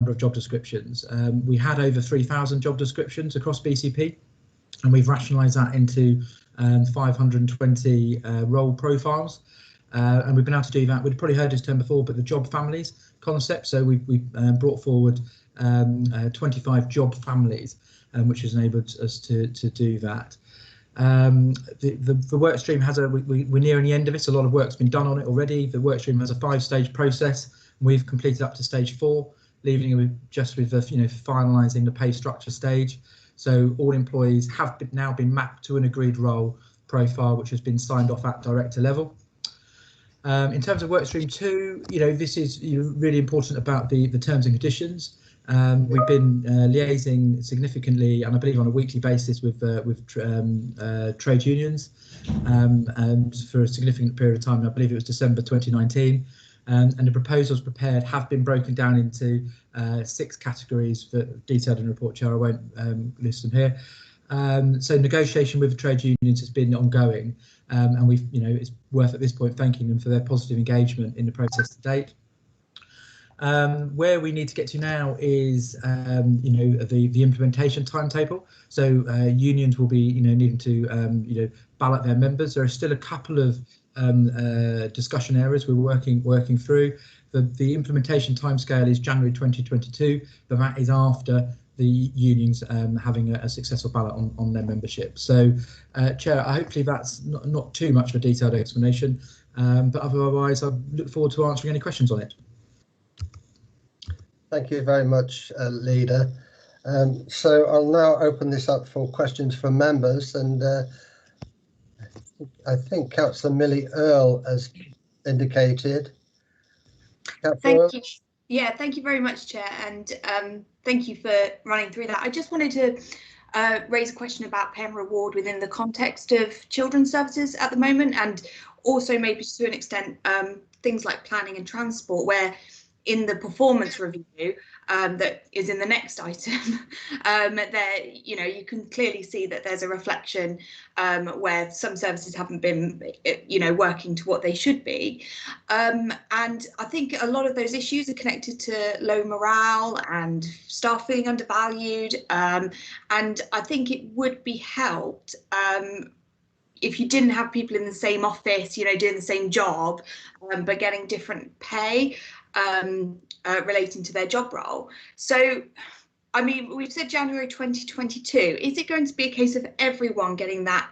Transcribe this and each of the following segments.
number of job descriptions. We had over 3,000 job descriptions across BCP, and we've rationalised that into 520 role profiles. And we've been able to do that. We'd probably heard this term before, but the job families concept. So we brought forward 25 job families, which has enabled us to do that. The work stream has we're nearing the end of it. A lot of work's been done on it already. The work stream has a 5-stage process. We've completed up to stage 4, leaving it just with the finalising the pay structure stage. So all employees have now been mapped to an agreed role profile, which has been signed off at director level. In terms of workstream 2, this is really important about the terms and conditions. We've been liaising significantly, and I believe on a weekly basis, with trade unions, and for a significant period of time. I believe it was December 2019, and the proposals prepared have been broken down into 6 categories detailed in the report. Chair, I won't list them here. So negotiation with the trade unions has been ongoing, and we've, it's worth at this point thanking them for their positive engagement in the process to date. Where we need to get to now is, the implementation timetable. So unions will be, needing to, ballot their members. There are still a couple of discussion areas we're working through. The implementation timescale is January 2022, but that is after the unions having a successful ballot on their membership. So, Chair, hopefully that's not too much of a detailed explanation, but otherwise I look forward to answering any questions on it. Thank you very much, Leader. So I'll now open this up for questions from members, and I think Councillor Millie Earl has indicated. Thank you. Yeah, thank you very much, Chair, and thank you for running through that. I just wanted to raise a question about pay and reward within the context of children's services at the moment, and also maybe to an extent things like planning and transport, where in the performance review that is in the next item, there, you can clearly see that there's a reflection where some services haven't been, working to what they should be. And I think a lot of those issues are connected to low morale and staff feeling undervalued. And I think it would be helped if you didn't have people in the same office, doing the same job, but getting different pay relating to their job role. So, I mean, we've said January 2022. Is it going to be a case of everyone getting that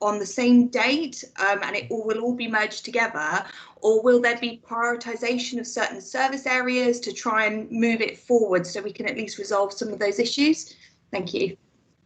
on the same date, and it will all be merged together, or will there be prioritisation of certain service areas to try and move it forward so we can at least resolve some of those issues? Thank you.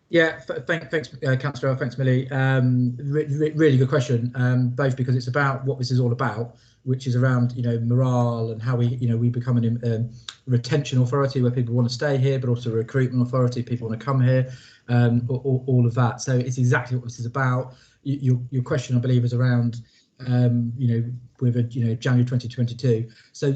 Yeah, thanks, Councillor. Thanks, Millie. Really good question, both because it's about what this is all about, which is around morale and how we become a retention authority where people want to stay here, but also a recruitment authority, people want to come here, all of that. So it's exactly what this is about. Your question, I believe, is around with January 2022. So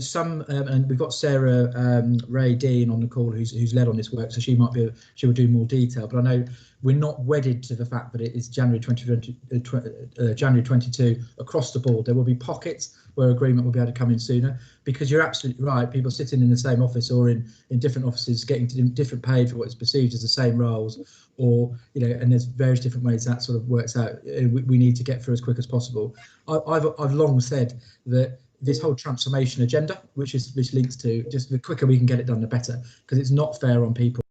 and we've got Sarah Ray Dean on the call who's led on this work, so she will do more detail. But I know we're not wedded to the fact that it is January 2022 across the board. There will be pockets where agreement will be able to come in sooner, because you're absolutely right. People sitting in the same office or in different offices getting different pay for what is perceived as the same roles, or and there's various different ways that sort of works out. We need to get through as quick as possible. I've long said that this whole transformation agenda, which links to just the quicker we can get it done, the better, because it's not fair on people.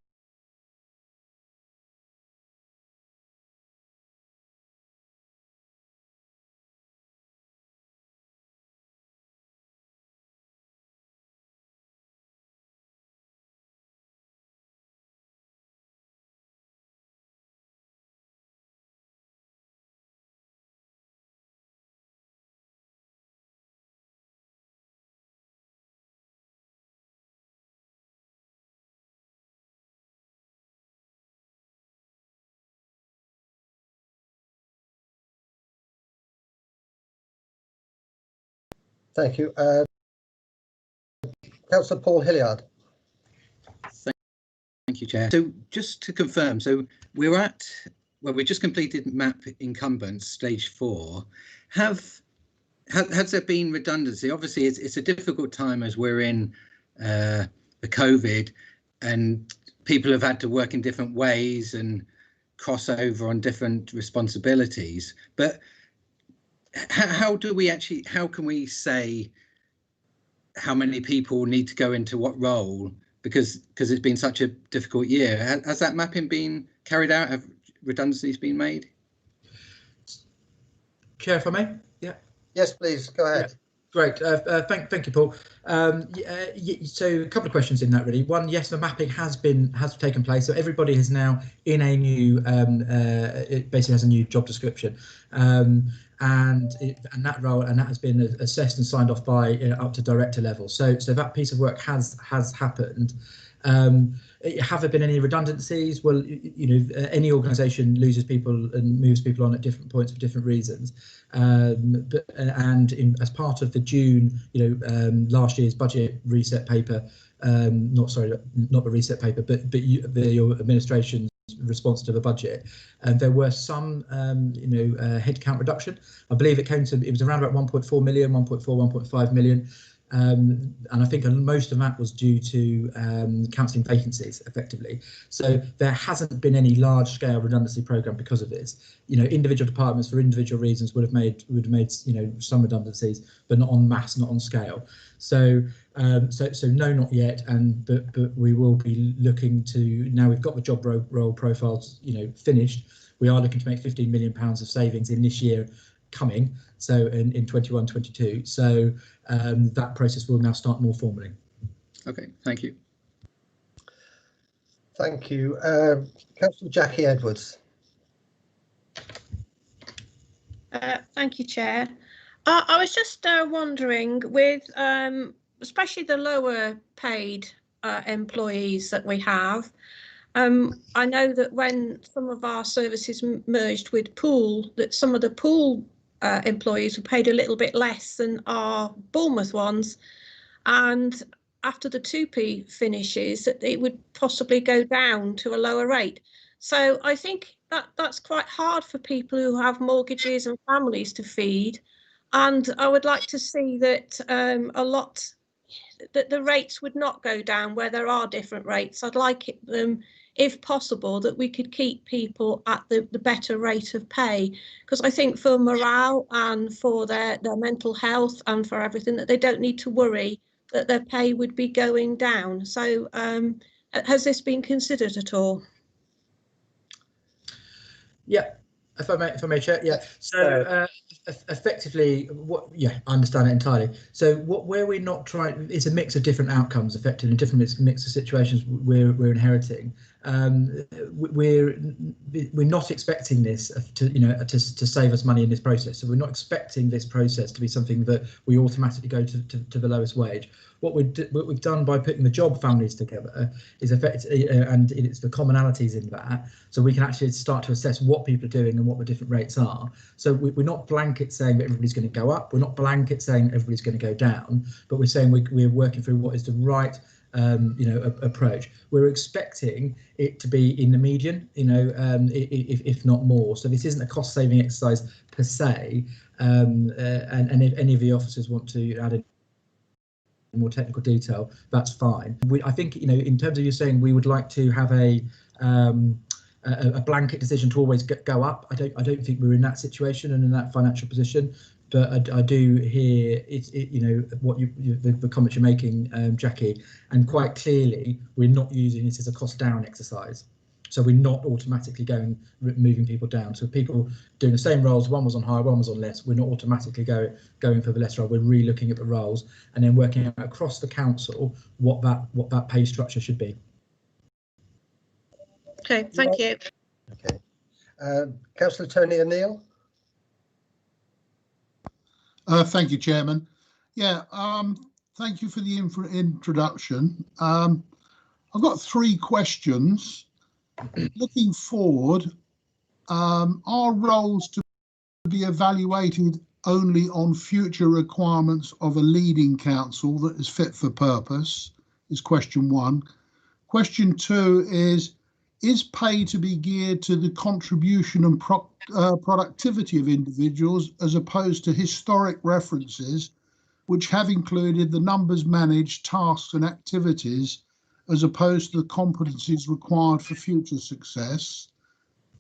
Thank you. Councillor Paul Hilliard. Thank you, Chair. So just to confirm, so we just completed MAP incumbents stage 4. Has there been redundancy? Obviously, it's a difficult time as we're in a COVID, and people have had to work in different ways and cross over on different responsibilities. But how can we say how many people need to go into what role, because it's been such a difficult year? Has that mapping been carried out? Have redundancies been made? Chair, if I may? Yeah. Yes, please, go ahead. Yeah. Great, thank you, Paul. So a couple of questions in that really. One, yes, the mapping has taken place. So everybody is now in a new, it basically has a new job description, and that role, and that has been assessed and signed off by up to director level. So that piece of work has happened. Have there been any redundancies? Well, any organisation loses people and moves people on at different points for different reasons. As part of the June, last year's budget reset paper, not the reset paper, but your administration's response to the budget, there were some headcount reduction. I believe it was around about 1.4 million, 1.5 million. And I think most of that was due to counselling vacancies, effectively. So there hasn't been any large-scale redundancy programme because of this. Individual departments for individual reasons would have made some redundancies, but not en masse, not on scale. So no, not yet. But we will be looking to, now we've got the job role profiles finished. We are looking to make £15 million of savings in this year coming, so in 21-22. So that process will now start more formally. Okay, thank you. Thank you. Councillor Jackie Edwards. Thank you, Chair. I was just wondering, with especially the lower paid employees that we have, I know that when some of our services merged with Poole, that some of the Poole employees were paid a little bit less than our Bournemouth ones, and after the 2p finishes, that it would possibly go down to a lower rate. So I think that's quite hard for people who have mortgages and families to feed, and I would like to see that that the rates would not go down where there are different rates. I'd like them, if possible, that we could keep people at the better rate of pay, because I think for morale and for their mental health and for everything, that they don't need to worry that their pay would be going down. So has this been considered at all? Yeah, if I may, Chair. Yeah. So effectively, I understand it entirely. So where we're not trying, it's a mix of different outcomes, effectively, different mix of situations we're inheriting. We're not expecting this to save us money in this process. So we're not expecting this process to be something that we automatically go to the lowest wage. What we've done by putting the job families together is effectively, and it's the commonalities in that, so we can actually start to assess what people are doing and what the different rates are. So we're not blanket saying that everybody's going to go up. We're not blanket saying everybody's going to go down, but we're saying we're working through what is the right approach. We're expecting it to be in the median, if not more. So this isn't a cost-saving exercise per se. And if any of the officers want to add in more technical detail, that's fine. I think in terms of you saying we would like to have a blanket decision to always go up. I don't think we're in that situation and in that financial position. But I do hear what the comments you're making, Jackie, and quite clearly we're not using this as a cost down exercise. So we're not automatically moving people down. So people doing the same roles, one was on higher, one was on less, we're not automatically going for the less role. We're really looking at the roles and then working out across the council what that pay structure should be. Okay, thank you. Okay, Councillor Tony O'Neill. Thank you, Chairman. Yeah, thank you for the introduction. I've got 3 questions. Looking forward, are roles to be evaluated only on future requirements of a leading council that is fit for purpose, is question 1. Question 2 is pay to be geared to the contribution and productivity of individuals as opposed to historic references which have included the numbers managed, tasks and activities as opposed to the competencies required for future success?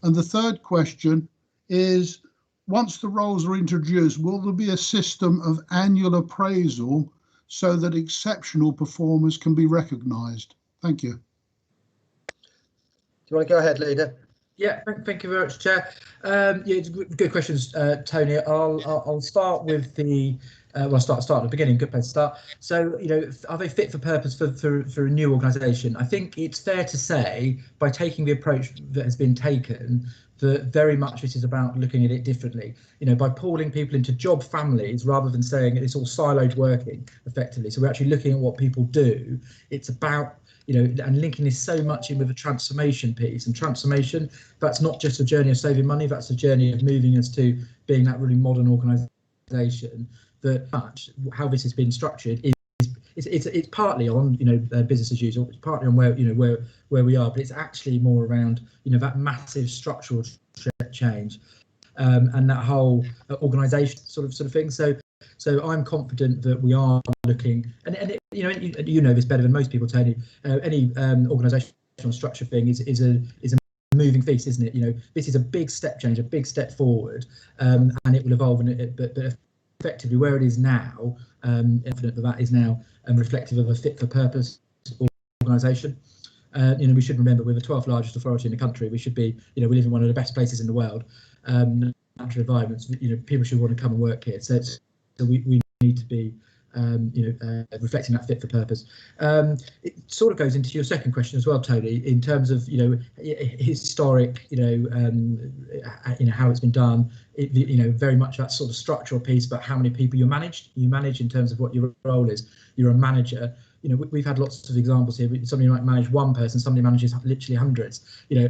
And the third question is, once the roles are introduced, will there be a system of annual appraisal so that exceptional performers can be recognised? Thank you. Do you want to go ahead, Leader? Yeah, thank you very much, Chair. Yeah, it's good questions, Tony. I'll start with the well, start at the beginning. Good place to start. So, you know, are they fit for purpose for a new organisation? I think it's fair to say, by taking the approach that has been taken, that very much this is about looking at it differently. You know, by pooling people into job families rather than saying it's all siloed working effectively. So we're actually looking at what people do. It's about, you know, and linking this so much in with the transformation piece. And transformation, that's not just a journey of saving money, that's a journey of moving us to being that really modern organisation. That much how this has been structured is it's partly on, you know, business as usual. It's partly on where, you know, where we are, but it's actually more around, you know, that massive structural change and that whole organisation sort of thing. So I'm confident that we are looking, and it, you know this better than most people, Tony. Any organisational structure thing is a moving feast, isn't it? You know, this is a big step change, a big step forward, and it will evolve. And but effectively, where it is now, confident that is now reflective of a fit for purpose organisation. You know, we should remember we're the 12th largest authority in the country. We should be, you know, we live in one of the best places in the world. Natural environments, you know, people should want to come and work here. So we need to be, you know, reflecting that fit for purpose. It sort of goes into your second question as well, Tony, in terms of, you know, historic, you know, how it's been done. You know, very much that sort of structural piece about how many people you manage in terms of what your role is. You're a manager. You know, we've had lots of examples here. Somebody might manage one person, somebody manages literally hundreds. You know,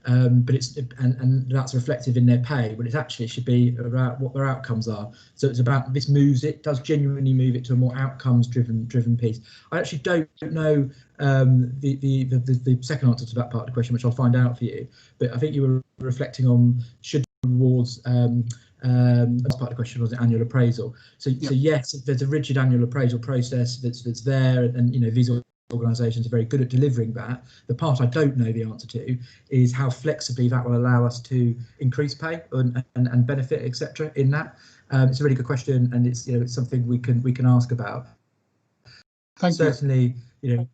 and that's reflective in their pay, but it actually should be about what their outcomes are. So it's about, this moves it, does genuinely move it to a more outcomes driven piece. I actually don't know the second answer to that part of the question, which I'll find out for you. But I think you were reflecting on should rewards. That's part of the question, was the annual appraisal. So yes, there's a rigid annual appraisal process that's there, and you know, these organisations are very good at delivering that. The part I don't know the answer to is how flexibly that will allow us to increase pay and benefit, etc. in that. It's a really good question, and it's, you know, it's something we can ask about. Thank you. Certainly, you know,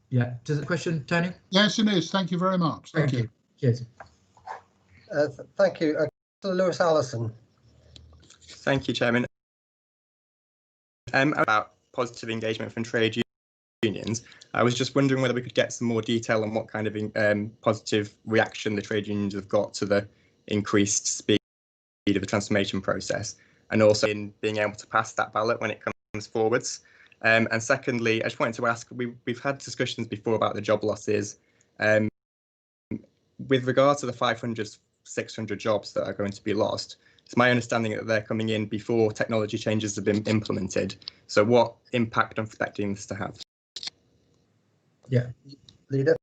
yeah. Does the question, Tony? Yes, it is. Thank you very much. Thank you. Cheers. Thank you, Lewis Allison. Thank you, Chairman. About positive engagement from trade unions, I was just wondering whether we could get some more detail on what kind of positive reaction the trade unions have got to the increased speed of the transformation process, and also in being able to pass that ballot when it comes forwards. And secondly, I just wanted to ask, we've had discussions before about the job losses. With regard to the 500, 600 jobs that are going to be lost, it's my understanding that they're coming in before technology changes have been implemented. So what impact are expecting this to have? Yeah. Leader.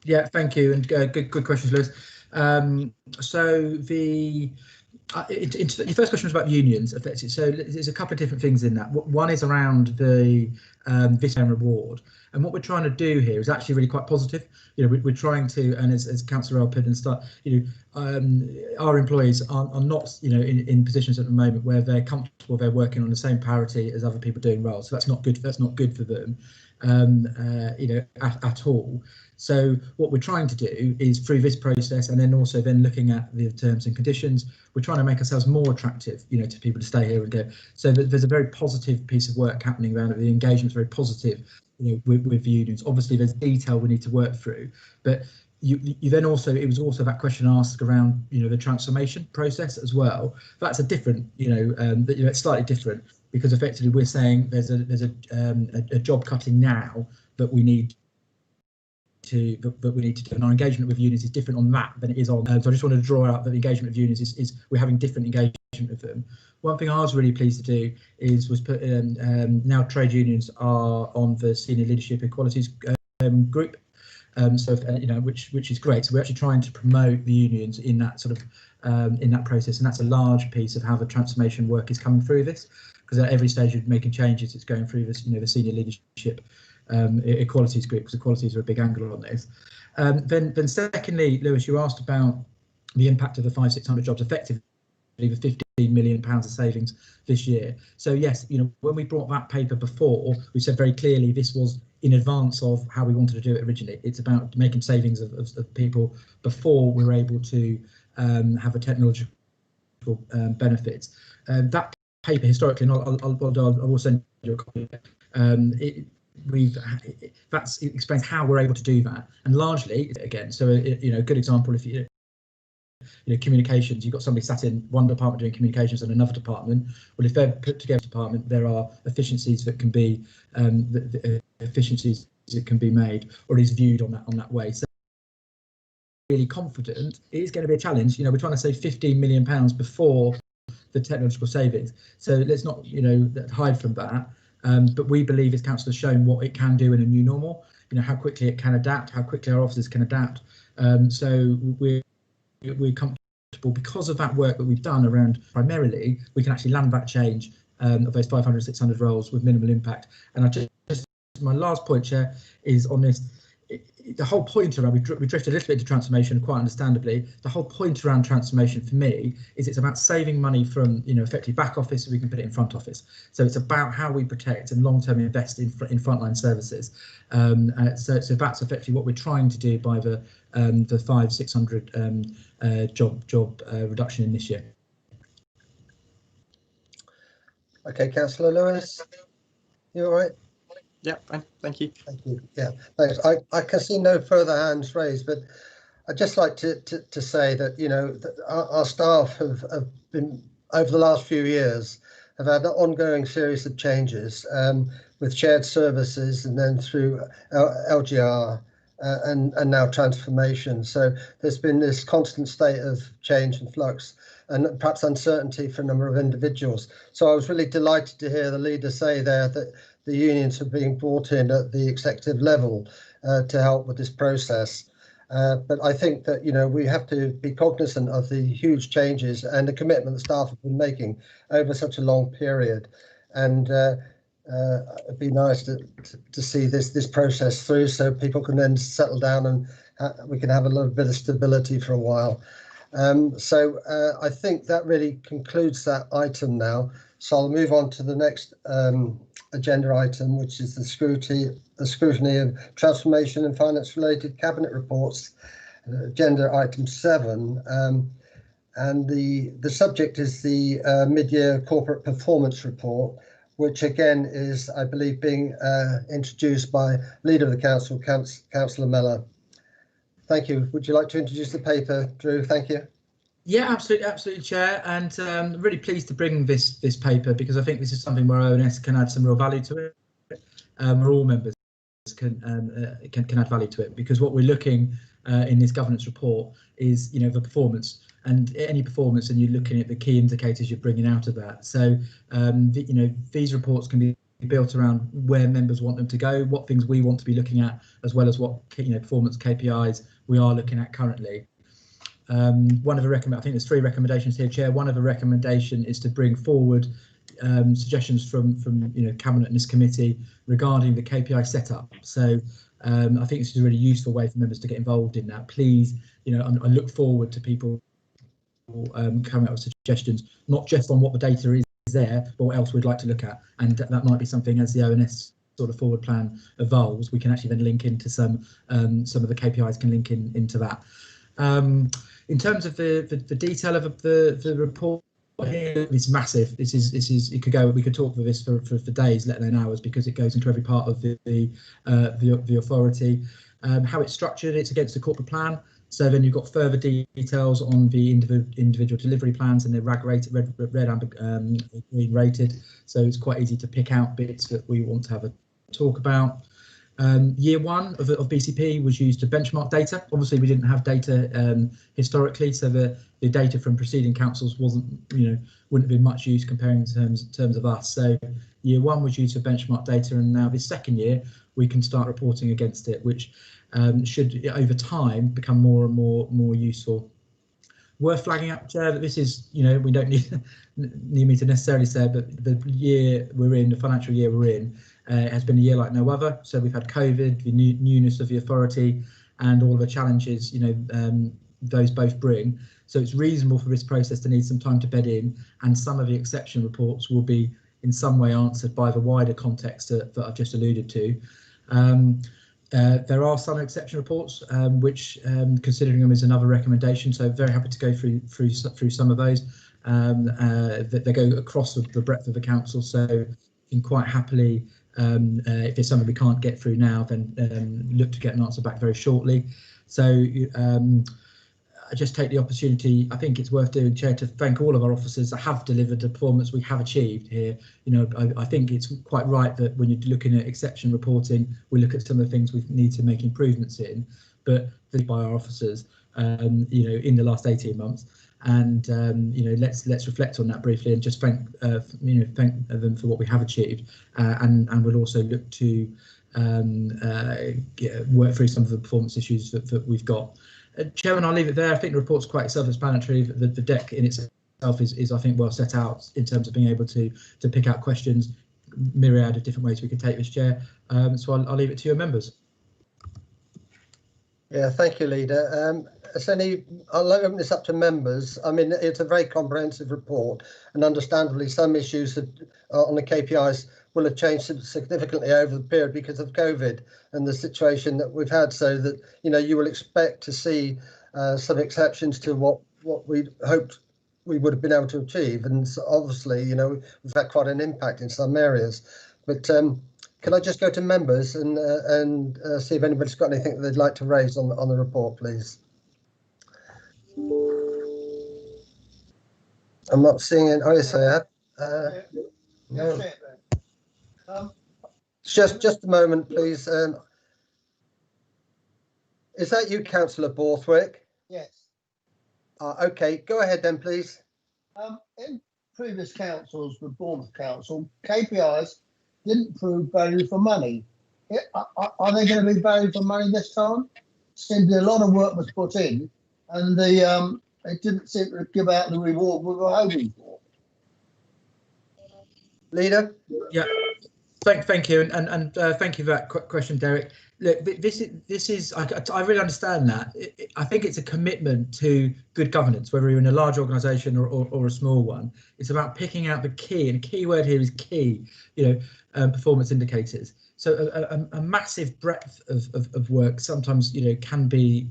Yeah, thank you, and good questions, Lewis. So your first question was about unions. So there's a couple of different things in that. One is around the this reward, and what we're trying to do here is actually really quite positive. You know, we're trying to, and as Councillor put and start, you know, our employees are not, you know, in positions at the moment where they're comfortable, they're working on the same parity as other people doing roles. So that's not good. That's not good for them, you know, at all. So what we're trying to do is, through this process, and then also then looking at the terms and conditions, we're trying to make ourselves more attractive, you know, to people to stay here and go. So there's a very positive piece of work happening around it. The engagement's very positive, you know, with the unions. Obviously, there's detail we need to work through, but you then also, it was also that question asked around, you know, the transformation process as well. That's a different, you know, it's slightly different, because effectively we're saying there's a job cutting now that we need to do, and our engagement with unions is different on that than it is on. So I just wanted to draw out that the engagement with unions is we're having different engagement with them. One thing I was really pleased to do was put now trade unions are on the senior leadership equalities group. So you know, which is great. So we're actually trying to promote the unions in that sort of in that process, and that's a large piece of how the transformation work is coming through this, because at every stage of making changes, it's going through this, you know, the senior leadership equalities group, because equalities are a big angle on this. Then secondly, Lewis, you asked about the impact of the 500-600 jobs, effectively the £15 million of savings this year. So yes, when we brought that paper before, we said very clearly this was in advance of how we wanted to do it originally. It's about making savings of people before we were able to have a technological benefits. That paper historically, and I will send you a copy. It explains how we're able to do that, and largely, again, so a good example, if communications, you've got somebody sat in one department doing communications and another department. Well, if they're put together department, there are efficiencies that can be made, or is viewed on that way. So really confident it is going to be a challenge. We're trying to save £15 million before the technological savings, so let's not hide from that. But we believe, as council has shown, what it can do in a new normal. How quickly it can adapt, how quickly our officers can adapt. So we're comfortable because of that work that we've done around primarily. We can actually land that change of those 500, 600 roles with minimal impact. And my last point, Chair, is on this. The whole point around, we drifted a little bit into transformation, quite understandably. The whole point around transformation for me is it's about saving money from effectively back office so we can put it in front office. So it's about how we protect and long-term invest in frontline services. So that's effectively what we're trying to do by the 500-600 job reduction in this year. Okay, Councillor Lewis, you all right? Yeah, fine. Thank you. Thank you. Yeah, thanks. I can see no further hands raised, but I'd just like to say that that our staff have been, over the last few years, have had an ongoing series of changes with shared services, and then through LGR and now transformation. So there's been this constant state of change and flux, and perhaps uncertainty for a number of individuals. So I was really delighted to hear the leader say there that the unions are being brought in at the executive level to help with this process. But I think that we have to be cognizant of the huge changes and the commitment that staff have been making over such a long period. And it'd be nice to see this process through, so people can then settle down and we can have a little bit of stability for a while. So I think that really concludes that item now. So I'll move on to the next agenda item, which is the scrutiny of transformation and finance related cabinet reports, agenda item 7. And the subject is the mid-year corporate performance report, which again is, I believe, being introduced by Leader of the Council, Councillor Mellor. Thank you. Would you like to introduce the paper, Drew? Thank you. Yeah, absolutely, Chair, and really pleased to bring this paper, because I think this is something where ONS can add some real value to it. Where all members can add value to it, because what we're looking in this governance report is the performance, and any performance, and you're looking at the key indicators you're bringing out of that. So these reports can be built around where members want them to go, what things we want to be looking at, as well as what performance KPIs we are looking at currently. One of the I think there's 3 recommendations here, Chair. One of the recommendation is to bring forward suggestions from Cabinet and this committee regarding the KPI setup. So I think this is a really useful way for members to get involved in that. Please, I look forward to people coming up with suggestions, not just on what the data is there, but what else we'd like to look at. And that might be something, as the ONS sort of forward plan evolves, we can actually then link into some of the KPIs can link into that. In terms of the detail of the report here, it's massive. This is it could go. We could talk for this for days, let alone hours, because it goes into every part of the authority. How it's structured, it's against the corporate plan. So then you've got further details on the individual delivery plans, and they're RAG rated, red, amber, green rated. So it's quite easy to pick out bits that we want to have a talk about. Year 1 of BCP was used to benchmark data. Obviously, we didn't have data historically, so the data from preceding councils wouldn't have been much use comparing in terms of us. So year 1 was used for benchmark data, and now this second year we can start reporting against it, which should over time become more and more useful. Worth flagging up, Chair, that this is, we don't need me to necessarily say, but the year we're in, the financial year we're in, It has been a year like no other. So we've had COVID, the newness of the authority, and all of the challenges, those both bring. So it's reasonable for this process to need some time to bed in, and some of the exception reports will be in some way answered by the wider context that I've just alluded to. There are some exception reports which considering them is another recommendation, so very happy to go through some of those. They go across the breadth of the council, so you can quite happily, if there's something we can't get through now, then look to get an answer back very shortly. So I just take the opportunity, I think it's worth doing, Chair, to thank all of our officers that have delivered the performance we have achieved here. I think it's quite right that when you're looking at exception reporting, we look at some of the things we need to make improvements in, but by our officers, in the last 18 months. And let's reflect on that briefly and just thank them for what we have achieved, and we'll also look to work through some of the performance issues that we've got. Chairman, I'll leave it there. I think the report's quite self-explanatory. The deck in itself is I think well set out in terms of being able to pick out questions, myriad of different ways we can take this, Chair. So I'll leave it to your members. Yeah, thank you, Leader. I'll open this up to members. I mean, it's a very comprehensive report, and understandably, some issues on the KPIs will have changed significantly over the period because of COVID and the situation that we've had. So that you will expect to see some exceptions to what we hoped we would have been able to achieve. And so obviously, we've had quite an impact in some areas. But can I just go to members and see if anybody's got anything that they'd like to raise on the report, please? I'm not seeing it. Oh, yes, I have. No. Just a moment, please. Is that you, Councillor Borthwick? Yes. OK, go ahead then, please. In previous councils, the Bournemouth Council, KPIs didn't prove value for money. Are they going to be value for money this time? Seems a lot of work was put in, and it didn't seem to give out the reward we were hoping for. Leader? Yeah. Thank you, and thank you for that question, Derek. Look, this is I really understand that. I think it's a commitment to good governance, whether you're in a large organisation or a small one. It's about picking out the key, and the key word here is key. Performance indicators. So a massive breadth of work sometimes can be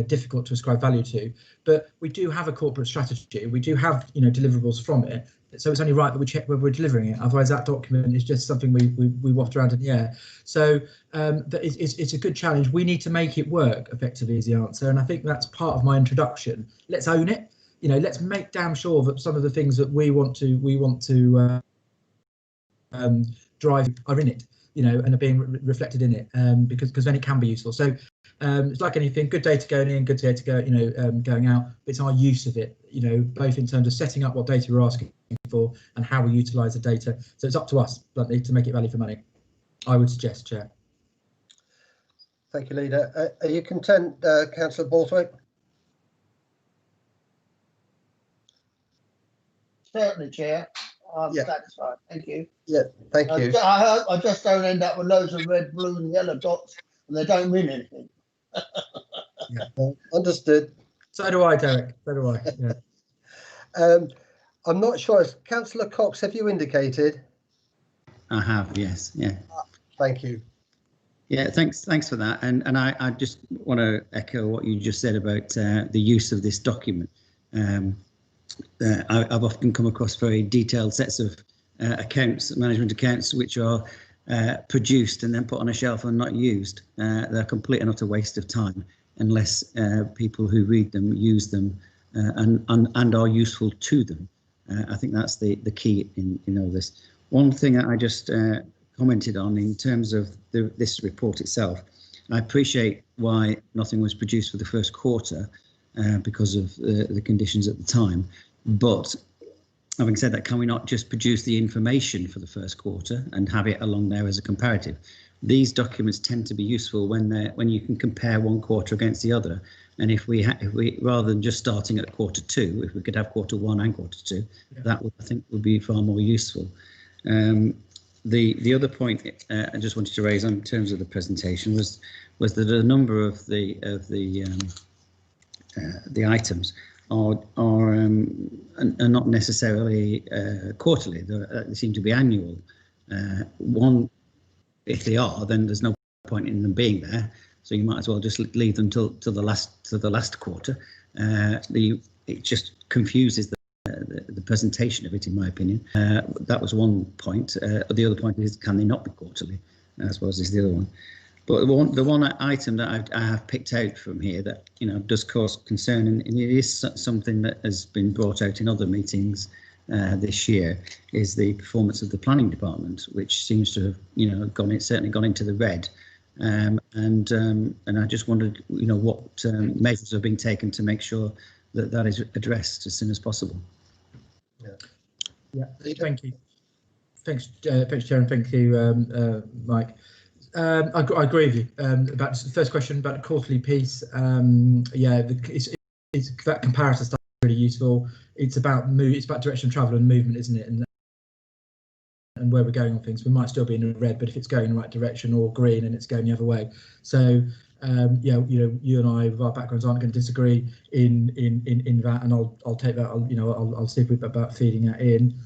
difficult to ascribe value to, but we do have a corporate strategy. We do have deliverables from it. So it's only right that we check whether we're delivering it. Otherwise, that document is just something we waft around in the air. So it's a good challenge. We need to make it work effectively is the answer. And I think that's part of my introduction. Let's own it. Let's make damn sure that some of the things that we want to drive are in it, and are being reflected in it, because then it can be useful. So it's like anything, good data going in, good data going out. But it's our use of it, both in terms of setting up what data we're asking for and how we utilise the data. So it's up to us, bluntly, to make it value for money, I would suggest, Chair. Thank you, Leader. Are you content, Councillor Borthwick? Certainly, Chair. I'm Yeah. satisfied. Thank you. Yeah, thank you. I just don't end up with loads of red, blue and yellow dots and they don't mean anything. Yeah. Understood. So do I, Derek. So do I. Yeah. I'm not sure. Councillor Cox, have you indicated? I have, yes. Yeah. Thank you. Yeah, thanks for that. And I just want to echo what you just said about the use of this document. I've often come across very detailed sets of accounts, management accounts, which are produced and then put on a shelf and not used. They're complete and utter waste of time unless people who read them use them and are useful to them. I think that's the key in all this. One thing I just commented on in terms of this report itself, I appreciate why nothing was produced for the first quarter because of the conditions at the time. But having said that, can we not just produce the information for the first quarter and have it along there as a comparative? These documents tend to be useful when you can compare one quarter against the other. And if we rather than just starting at quarter two, if we could have quarter one and quarter two, that would, I think, would be far more useful. The other point I just wanted to raise in terms of the presentation was that a number of the items are not necessarily quarterly. They seem to be annual. One, if they are, then there's no point in them being there. So you might as well just leave them till the last quarter. It just confuses the presentation of it, in my opinion. That was one point. The other point is, can they not be quarterly? I suppose is the other one. But the one item that I have picked out from here that does cause concern, and it is something that has been brought out in other meetings this year, is the performance of the planning department, which seems to have certainly gone into the red. And I just wondered what measures are being taken to make sure that is addressed as soon as possible. Yeah, thank you. Thanks, Chair, and thank you, Mike. I agree with you about the first question about the quarterly piece. Yeah, it's that comparison stuff is really useful. It's about direction of travel and movement, isn't it? And where we're going on things. We might still be in the red, but if it's going in the right direction, or green and it's going the other way. So yeah, you and I, with our backgrounds, aren't going to disagree in that, and I'll take that. I'll see if we're about feeding that in.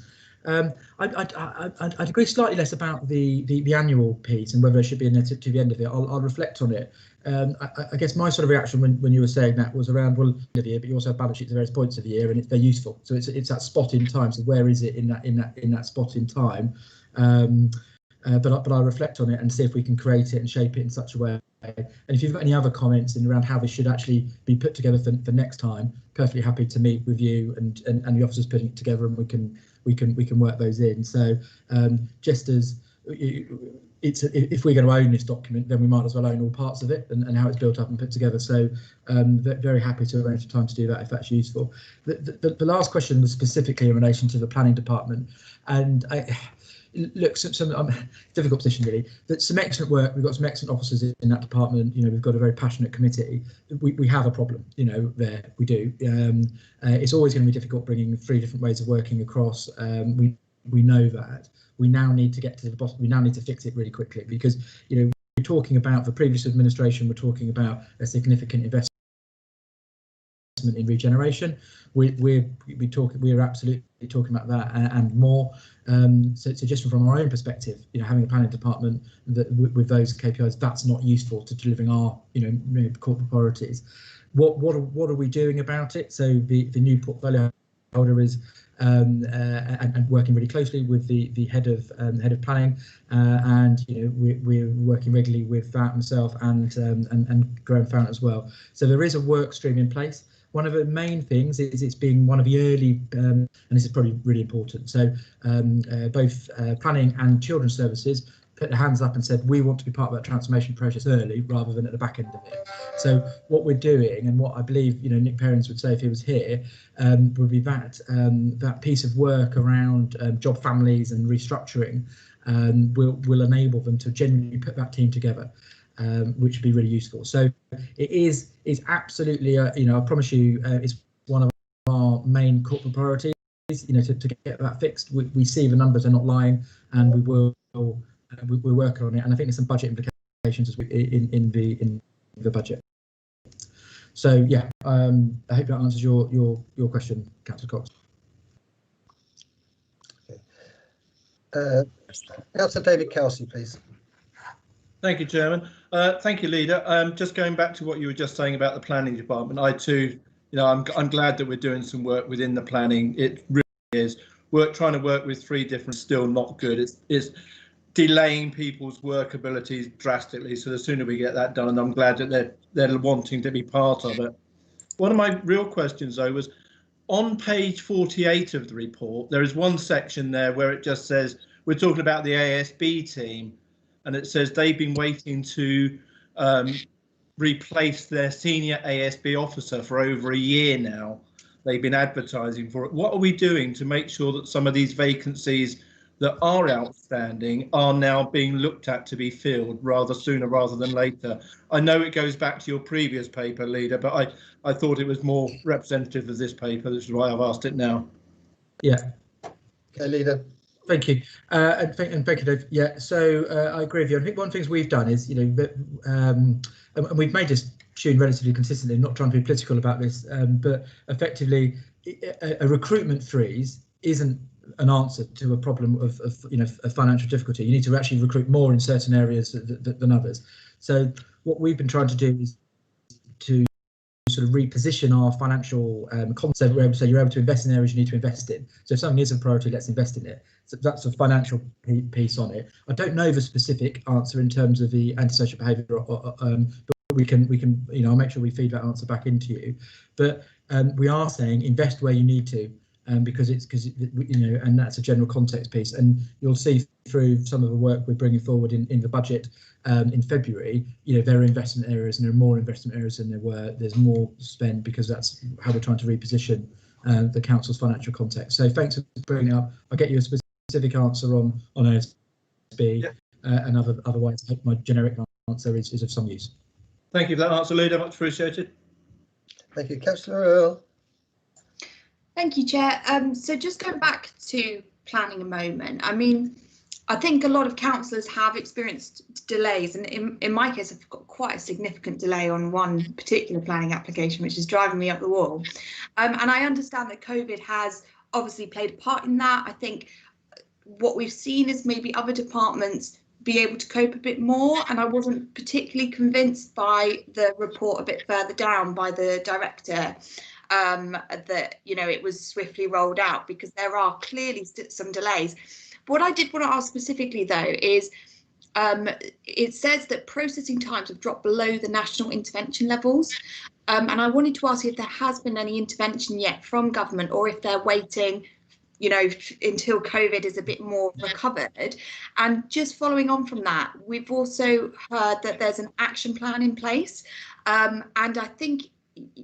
I'd agree slightly less about the annual piece and whether there should be a net to the end of it. I'll reflect on it. I guess my sort of reaction when you were saying that was around, well, the year, but you also have balance sheets at various points of the year, and they're useful. So it's that spot in time. So where is it in that spot in time? But I'll reflect on it and see if we can create it and shape it in such a way. And if you've got any other comments around how this should actually be put together for next time, perfectly happy to meet with you and the officers putting it together, and we can work those in. So just as if we're going to own this document, then we might as well own all parts of it and how it's built up and put together. So very happy to arrange a time to do that if that's useful. The last question was specifically in relation to the planning department, and look, some difficult position really. But some excellent work. We've got some excellent officers in that department. We've got a very passionate committee. We have a problem. There we do. It's always going to be difficult bringing 3 different ways of working across. We know that. We now need to get to the bottom. We now need to fix it really quickly, because we're talking about the previous administration. We're talking about a significant investment in regeneration. We're absolutely talking about that and more. So just from our own perspective, having a planning department that with those KPIs, that's not useful to delivering our corporate priorities. What are we doing about it? So the new portfolio holder is and working really closely with the head of planning, and we're working regularly with that myself and Graham Fount as well. So there is a work stream in place. One of the main things is it's being one of the early, and this is probably really important. So both planning and children's services put their hands up and said, we want to be part of that transformation process early rather than at the back end of it. So what we're doing, and what I believe Nick Perrins would say if he was here, would be that piece of work around job families and restructuring will enable them to genuinely put that team together. Which would be really useful. So it is absolutely, I promise you, it's one of our main corporate priorities. To get that fixed. We see the numbers are not lying, and we're working on it. And I think there's some budget implications as in the budget. So yeah, I hope that answers your question, Councillor Cox. Councillor David Kelsey, please. Thank you, Chairman. Thank you, Leader. Just going back to what you were just saying about the planning department, I too, I'm glad that we're doing some work within the planning. It really is. Trying to work with 3 different, still not good. It's delaying people's work abilities drastically. So the sooner we get that done, and I'm glad that they're wanting to be part of it. One of my real questions, though, was on page 48 of the report. There is one section there where it just says we're talking about the ASB team. And it says they've been waiting to replace their senior ASB officer for over a year now. They've been advertising for it. What are we doing to make sure that some of these vacancies that are outstanding are now being looked at to be filled sooner rather than later? I know it goes back to your previous paper, Leader, but I thought it was more representative of this paper. This is why I've asked it now. Yeah. Okay, Leader. Thank you, and thank you, Dave. Yeah, so I agree with you. I think one of the things we've done is, and we've made this tune relatively consistently, not trying to be political about this, but effectively, a recruitment freeze isn't an answer to a problem of financial difficulty. You need to actually recruit more in certain areas than others. So what we've been trying to do is to sort of reposition our financial concept. Where so you're able to invest in areas you need to invest in. So if something is a priority, let's invest in it. So that's a financial piece on it. I don't know the specific answer in terms of the antisocial behaviour, but we can I'll make sure we feed that answer back into you. But we are saying invest where you need to, because and that's a general context piece. And you'll see through some of the work we're bringing forward in the budget in February, there are investment areas, and there are more investment areas than there were. There's more spend because that's how we're trying to reposition the council's financial context. So thanks for bringing it up. I'll get you a specific answer on OSB, yeah. And otherwise I hope my generic answer is of some use. Thank you for that answer, Leader. Much appreciated. Thank you, Councillor Earl. Thank you, Chair. So just going back to planning a moment, I mean, I think a lot of councillors have experienced delays, and in my case, I've got quite a significant delay on one particular planning application, which is driving me up the wall. And I understand that COVID has obviously played a part in that. I think what we've seen is maybe other departments be able to cope a bit more, and I wasn't particularly convinced by the report a bit further down by the director that it was swiftly rolled out, because there are clearly some delays. What I did want to ask specifically, though, is it says that processing times have dropped below the national intervention levels. And I wanted to ask if there has been any intervention yet from government, or if they're waiting, until COVID is a bit more recovered. And just following on from that, we've also heard that there's an action plan in place. And I think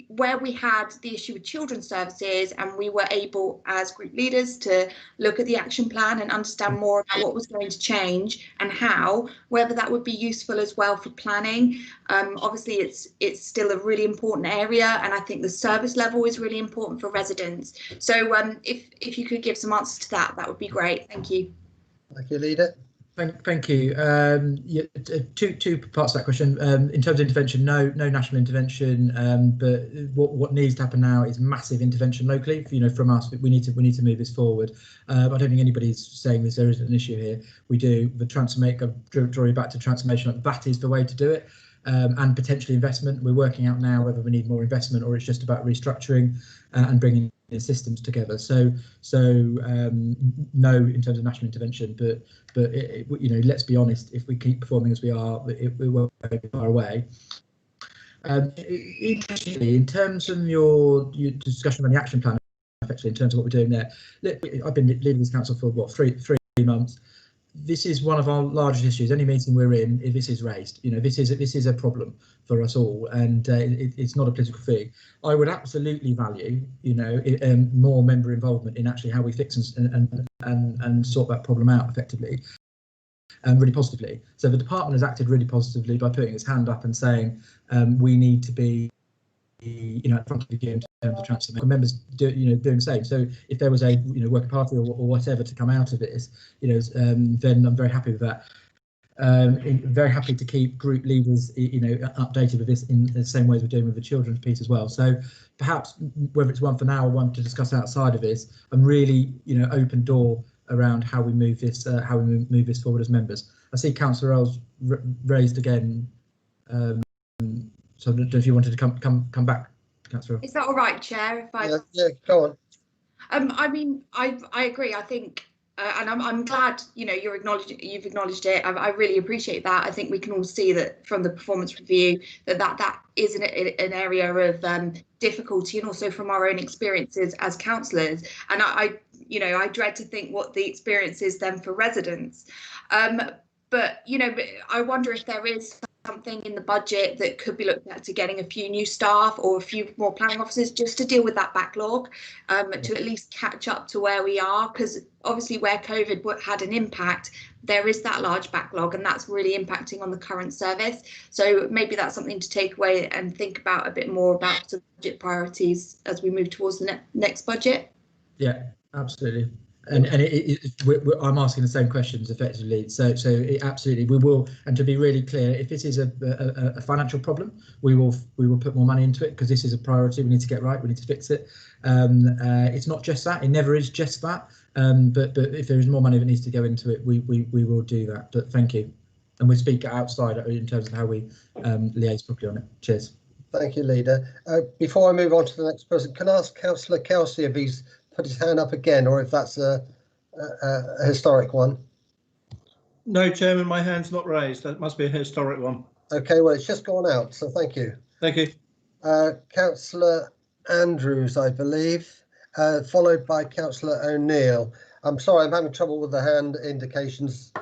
where we had the issue with children's services, and we were able as group leaders to look at the action plan and understand more about what was going to change and how, whether that would be useful as well for planning. Obviously it's still a really important area, and I think the service level is really important for residents. So if you could give some answers to that, that would be great. Thank you. Thank you, Leader. Thank you. Yeah, two parts to that question. In terms of intervention, no national intervention, but what needs to happen now is massive intervention locally. From us, we need to move this forward. I don't think anybody's saying there isn't an issue here. We do. The draw you back to transformation. That is the way to do it, and potentially investment. We're working out now whether we need more investment or it's just about restructuring and bringing systems together. So no in terms of national intervention, but let's be honest, if we keep performing as we are, we won't go very far away. Interestingly, in terms of your discussion on the action plan, effectively in terms of what we're doing there, I've been leading this council for what, three months. This is one of our largest issues. Any meeting we're in, this is raised. This is a problem for us all, and it's not a political thing. I would absolutely value, more member involvement in actually how we fix and sort that problem out effectively, and really positively. So the department has acted really positively by putting its hand up and saying we need to be at front of the game in terms of transformation. Members doing the same. So if there was a working party or whatever to come out of this, then I'm very happy with that. Very happy to keep group leaders updated with this in the same way as we're doing with the children's piece as well. So perhaps whether it's one for now or one to discuss outside of this, I'm really open door around how we move this forward as members. I see Councillor Earl's raised again. So I don't know if you wanted to come back, Councillor. Is that all right, Chair? If I yeah, go on. I mean, I agree. I think, and I'm glad you've acknowledged it. I really appreciate that. I think we can all see that from the performance review that is an area of difficulty, and also from our own experiences as councillors. And I dread to think what the experience is then for residents. But I wonder if there is something in the budget that could be looked at to getting a few new staff or a few more planning officers just to deal with that backlog, to at least catch up to where we are, because obviously where COVID had an impact, there is that large backlog, and that's really impacting on the current service. So maybe that's something to take away and think about a bit more about the budget priorities as we move towards the next budget. Yeah, absolutely. And I'm asking the same questions effectively. So absolutely we will. And to be really clear, if this is a financial problem, we will put more money into it, because this is a priority. We need to get right. We need to fix it. It's not just that. It never is just that. But if there is more money that needs to go into it, we will do that. But thank you. And we speak outside in terms of how we liaise properly on it. Cheers. Thank you, Leader. Before I move on to the next person, can I ask Councillor Kelsey if he's put his hand up again, or if that's a historic one? No, Chairman, my hand's not raised. That must be a historic one. Okay, well, it's just gone out, so thank you. Thank you. Councillor Andrews, I believe, followed by Councillor O'Neill. I'm sorry, I'm having trouble with the hand indications,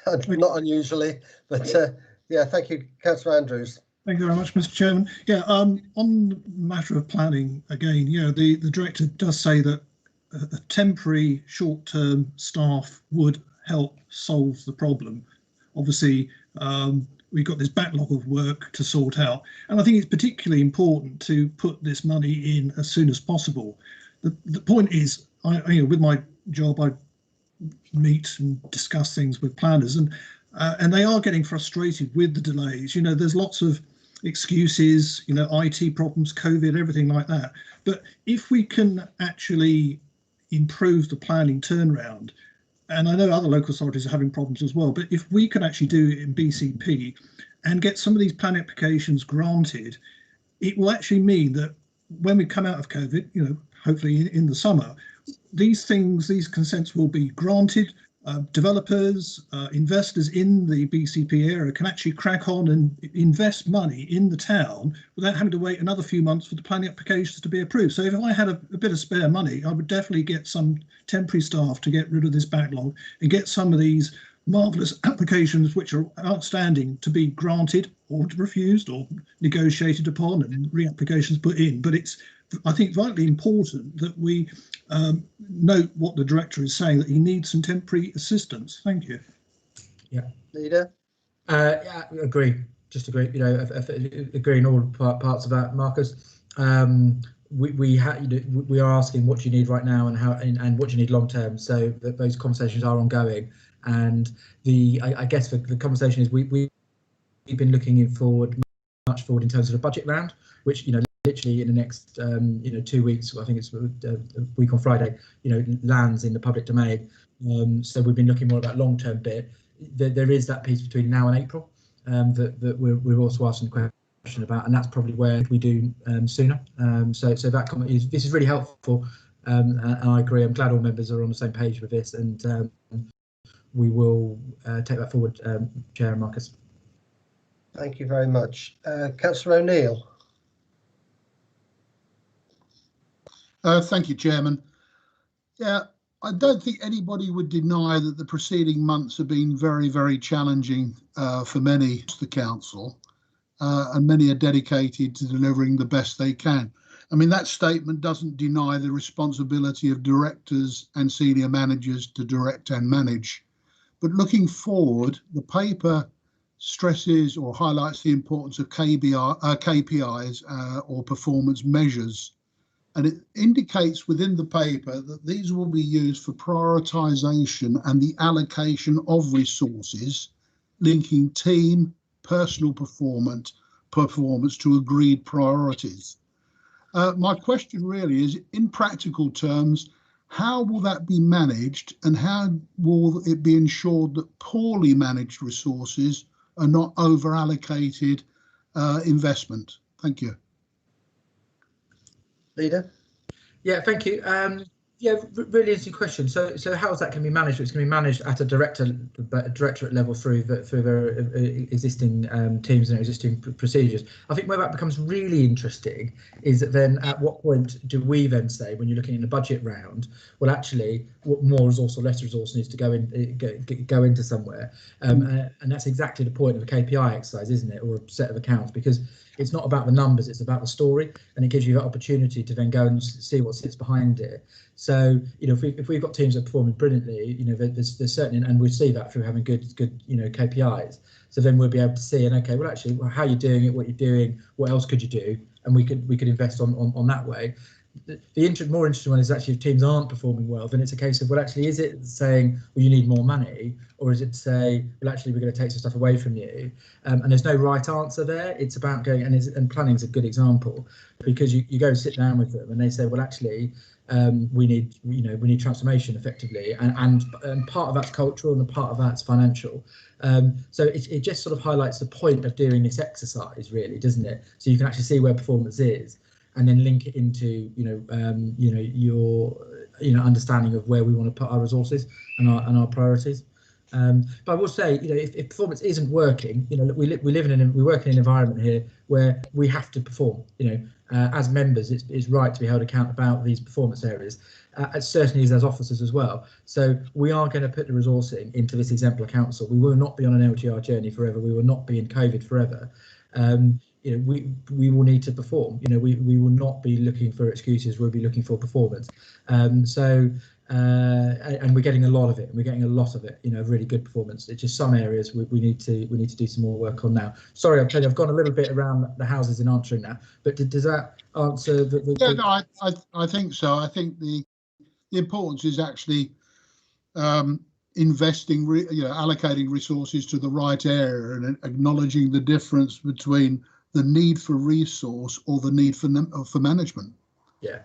not unusually, but yeah, thank you, Councillor Andrews. Thank you very much, Mr. Chairman. Yeah, on the matter of planning, again, you know, the director does say that a temporary short-term staff would help solve the problem. Obviously, we've got this backlog of work to sort out, and I think it's particularly important to put this money in as soon as possible. The point is, you know, with my job, I meet and discuss things with planners, and they are getting frustrated with the delays. You know, there's lots of excuses, you know, IT problems, COVID, everything like that. But if we can actually improve the planning turnaround, and I know other local authorities are having problems as well, but if we can actually do it in BCP and get some of these planning applications granted, it will actually mean that when we come out of COVID, you know, hopefully in the summer, these consents will be granted. Developers, investors in the BCP area can actually crack on and invest money in the town without having to wait another few months for the planning applications to be approved. So if I had a bit of spare money, I would definitely get some temporary staff to get rid of this backlog and get some of these marvellous applications which are outstanding to be granted or refused or negotiated upon and re-applications put in. But it's, I think, vitally important that we note what the director is saying, that he needs some temporary assistance. Thank you. Yeah, Leader. Yeah, agree. Just agree. You know, agree in all parts of that, Marcus. We are asking what do you need right now and how and what do you need long term. So those conversations are ongoing. And I guess the conversation is we've been looking much forward in terms of a budget round, which, you know, literally in the next 2 weeks, I think it's a week on Friday, you know, lands in the public domain. So we've been looking more at that long-term bit. There is that piece between now and April that we're also asking the question about, and that's probably where we do sooner. So that comment this is really helpful, and I agree. I'm glad all members are on the same page with this, and we will take that forward, Chair and Marcus. Thank you very much. Councillor O'Neill. Thank you, Chairman. Yeah, I don't think anybody would deny that the preceding months have been very, very challenging for many across the council, and many are dedicated to delivering the best they can. I mean, that statement doesn't deny the responsibility of directors and senior managers to direct and manage. But looking forward, the paper stresses or highlights the importance of KPIs or performance measures. And it indicates within the paper that these will be used for prioritisation and the allocation of resources, linking team, personal performance to agreed priorities. My question really is, in practical terms, how will that be managed, and how will it be ensured that poorly managed resources are not over-allocated investment? Thank you. Leader. Yeah, thank you. Yeah, really interesting question. So how is that going to be managed? It's going to be managed at a directorate level through their existing teams and existing procedures. I think where that becomes really interesting is that then at what point do we then say, when you're looking in the budget round, well, actually, what more resource or less resource needs to go into somewhere, and that's exactly the point of a KPI exercise, isn't it, or a set of accounts, because it's not about the numbers, it's about the story, and it gives you that opportunity to then go and see what sits behind it. So, you know, if we've got teams that are performing brilliantly, you know, there's certainly, and we see that through having good, you know, KPIs. So then we'll be able to see, and okay, well, actually, how you're doing it, what you're doing, what else could you do, and we could invest on that way. the more interesting one is actually if teams aren't performing well, then it's a case of, well, actually, is it saying, well, you need more money, or is it say, well, actually, we're going to take some stuff away from you? And there's no right answer there. It's about going, and planning is a good example, because you go sit down with them and they say, well, actually, we need transformation effectively, and part of that's cultural and a part of that's financial. So it just sort of highlights the point of doing this exercise, really, doesn't it? So you can actually see where performance is, and then link it into your understanding of where we want to put our resources and our priorities. But I will say, if performance isn't working, we work in an environment here where we have to perform. As members, it's right to be held accountable about these performance areas. Certainly as officers as well. So we are going to put the resourcing into this exemplar council. We will not be on an LGR journey forever. We will not be in COVID forever. We will need to perform. We will not be looking for excuses. We'll be looking for performance. And we're getting a lot of it. We're getting a lot of it. Really good performance. It's just some areas we need to do some more work on now. Sorry, I'm telling you, I've gone a little bit around the houses in answering that. But does that answer I think so. I think the importance is actually investing, allocating resources to the right area and acknowledging the difference between the need for resource or the need for management. Yeah.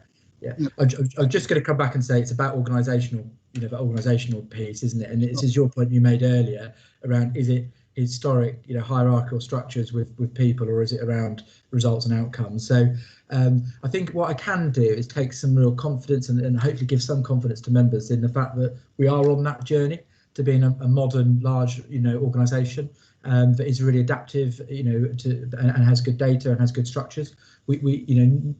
I'm just going to come back and say it's about organisational, the organisational piece, isn't it? And this is your point you made earlier around, is it historic, hierarchical structures with people, or is it around results and outcomes? So I think what I can do is take some real confidence and hopefully give some confidence to members in the fact that we are on that journey to being a modern, large, organisation that is really adaptive, and has good data and has good structures. We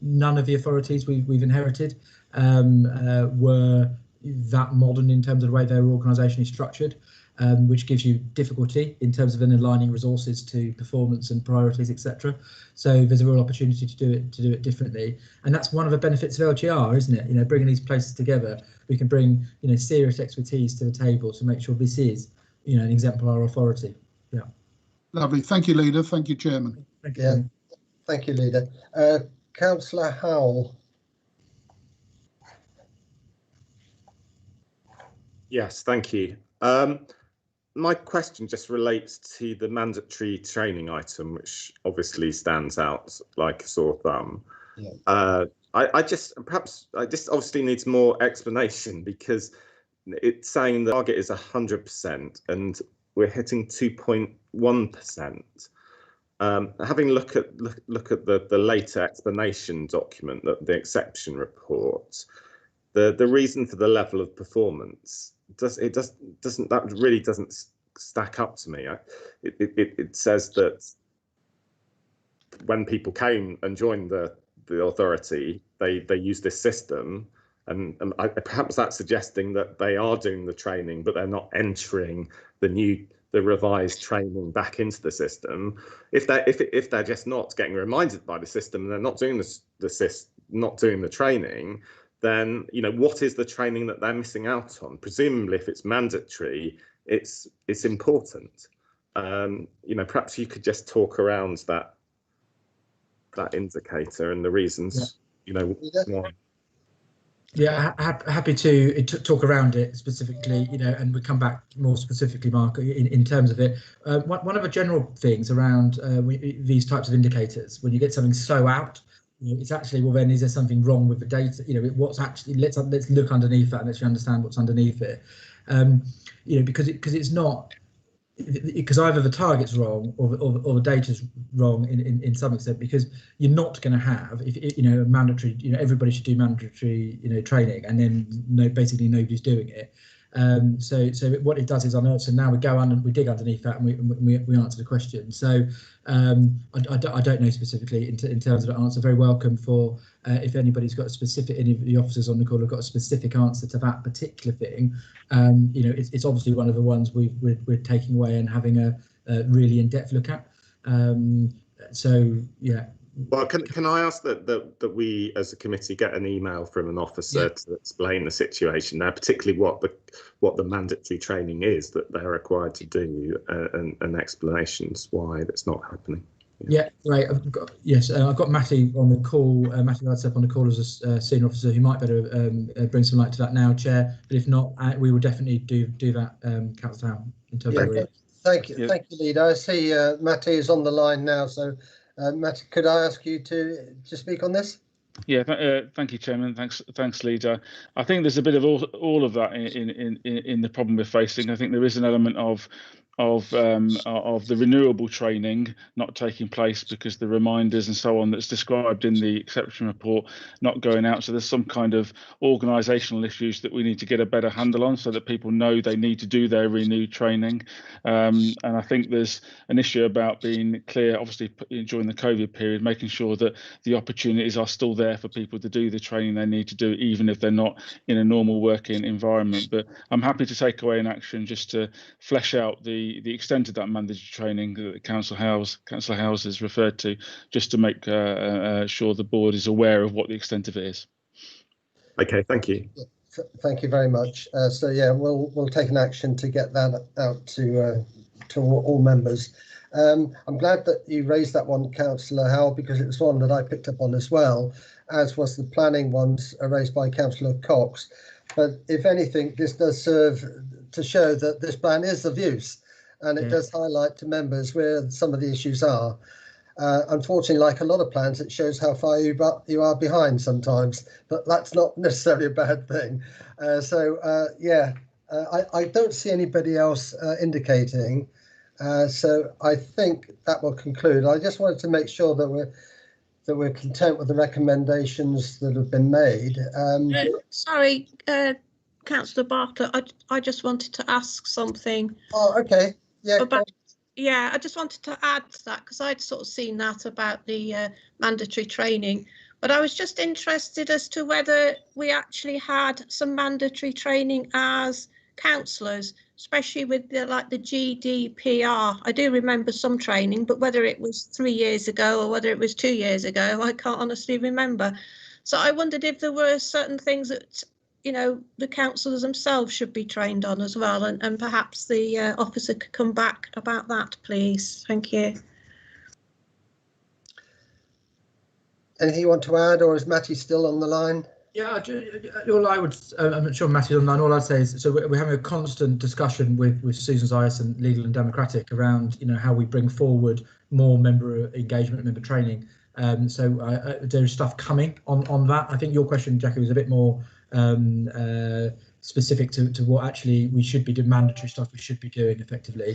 none of the authorities we've inherited were that modern in terms of the way their organisation is structured. Which gives you difficulty in terms of aligning resources to performance and priorities, etc. So there's a real opportunity to do it differently, and that's one of the benefits of LGR, isn't it? Bringing these places together, we can bring serious expertise to the table to make sure this is an exemplar authority. Yeah. Lovely. Thank you, Leader. Thank you, Chairman. Thank you. Thank you, Leader. Councillor Howell. Yes, thank you. My question just relates to the mandatory training item, which obviously stands out like a sore thumb. Yeah. I just obviously needs more explanation, because it's saying the target is 100% and we're hitting 2.1%. Having look at the later explanation document, the exception report, the reason for the level of performance doesn't stack up to me. It says that when people came and joined the authority, they used this system, and perhaps that's suggesting that they are doing the training, but they're not entering the revised training back into the system. If they're just not getting reminded by the system and they're not doing the training, then what is the training that they're missing out on? Presumably, if it's mandatory, it's important. Perhaps you could just talk around that indicator and the reasons. Why. Yeah, happy to talk around it specifically, and we come back more specifically, Mark, in terms of it. One of the general things around these types of indicators, when you get something so out, it's actually, well, then is there something wrong with the data? What's actually, let's look underneath that and let's understand what's underneath it. Because it's not, because either the target's wrong or the data's wrong in some extent, because you're not going to have, if mandatory, everybody should do mandatory, training, and then basically nobody's doing it. So what it does is unearth. So now we go on and we dig underneath that, and we answer the question. So I don't know specifically in terms of the answer. Very welcome for if anybody's got a specific, any of the officers on the call have got a specific answer to that particular thing. It's obviously one of the ones we're taking away and having a really in-depth look at. So yeah. Well, can I ask that we, as a committee, get an email from an officer to explain the situation there, particularly what the mandatory training is that they're required to do, and explanations why that's not happening. Yeah, great. I've got Matty on the call. Matty Radstep on the call as a senior officer who might better bring some light to that now, Chair. But if not, we will definitely do that, Councillor Howe. In terms of thank you, Leader. I see Matty is on the line now. So, Matty, could I ask you to speak on this? Yeah, thank you, Chairman. Thanks, Leader. I think there's a bit of all of that in the problem we're facing. I think there is an element of the renewable training not taking place because the reminders and so on that's described in the exception report not going out. So there's some kind of organisational issues that we need to get a better handle on so that people know they need to do their renewed training. And I think there's an issue about being clear, obviously during the COVID period, making sure that the opportunities are still there for people to do the training they need to do, even if they're not in a normal working environment. But I'm happy to take away an action just to flesh out the extent of that mandatory training that Councillor Howes has referred to, just to make sure the board is aware of what the extent of it is. Okay, thank you. Thank you very much. So yeah, we'll take an action to get that out to all members. I'm glad that you raised that one, Councillor Howell, because it was one that I picked up on as well, as was the planning ones raised by Councillor Cox. But if anything, this does serve to show that this plan is of use, and it does highlight to members where some of the issues are. Unfortunately, like a lot of plans, it shows how far you are behind sometimes, but that's not necessarily a bad thing. I don't see anybody else indicating. So I think that will conclude. I just wanted to make sure that we're content with the recommendations that have been made. Sorry, Councillor Bartlett, I just wanted to ask something. Oh, okay. Yeah. I just wanted to add to that because I'd sort of seen that about the mandatory training, but I was just interested as to whether we actually had some mandatory training as councillors, especially with the GDPR. I do remember some training, but whether it was 3 years ago or whether it was 2 years ago, I can't honestly remember. So I wondered if there were certain things that, you know, the councillors themselves should be trained on as well, and perhaps the officer could come back about that, please. Thank you. Anything you want to add, or is Matty still on the line? Yeah, all I would, I'm not sure Matthew's online. All I'd say is, so we're having a constant discussion with Susan Zayas and Legal and Democratic around, you know, how we bring forward more member engagement, member training. So there's stuff coming on that. I think your question, Jackie, was a bit more specific to what actually we should be doing, mandatory stuff we should be doing effectively,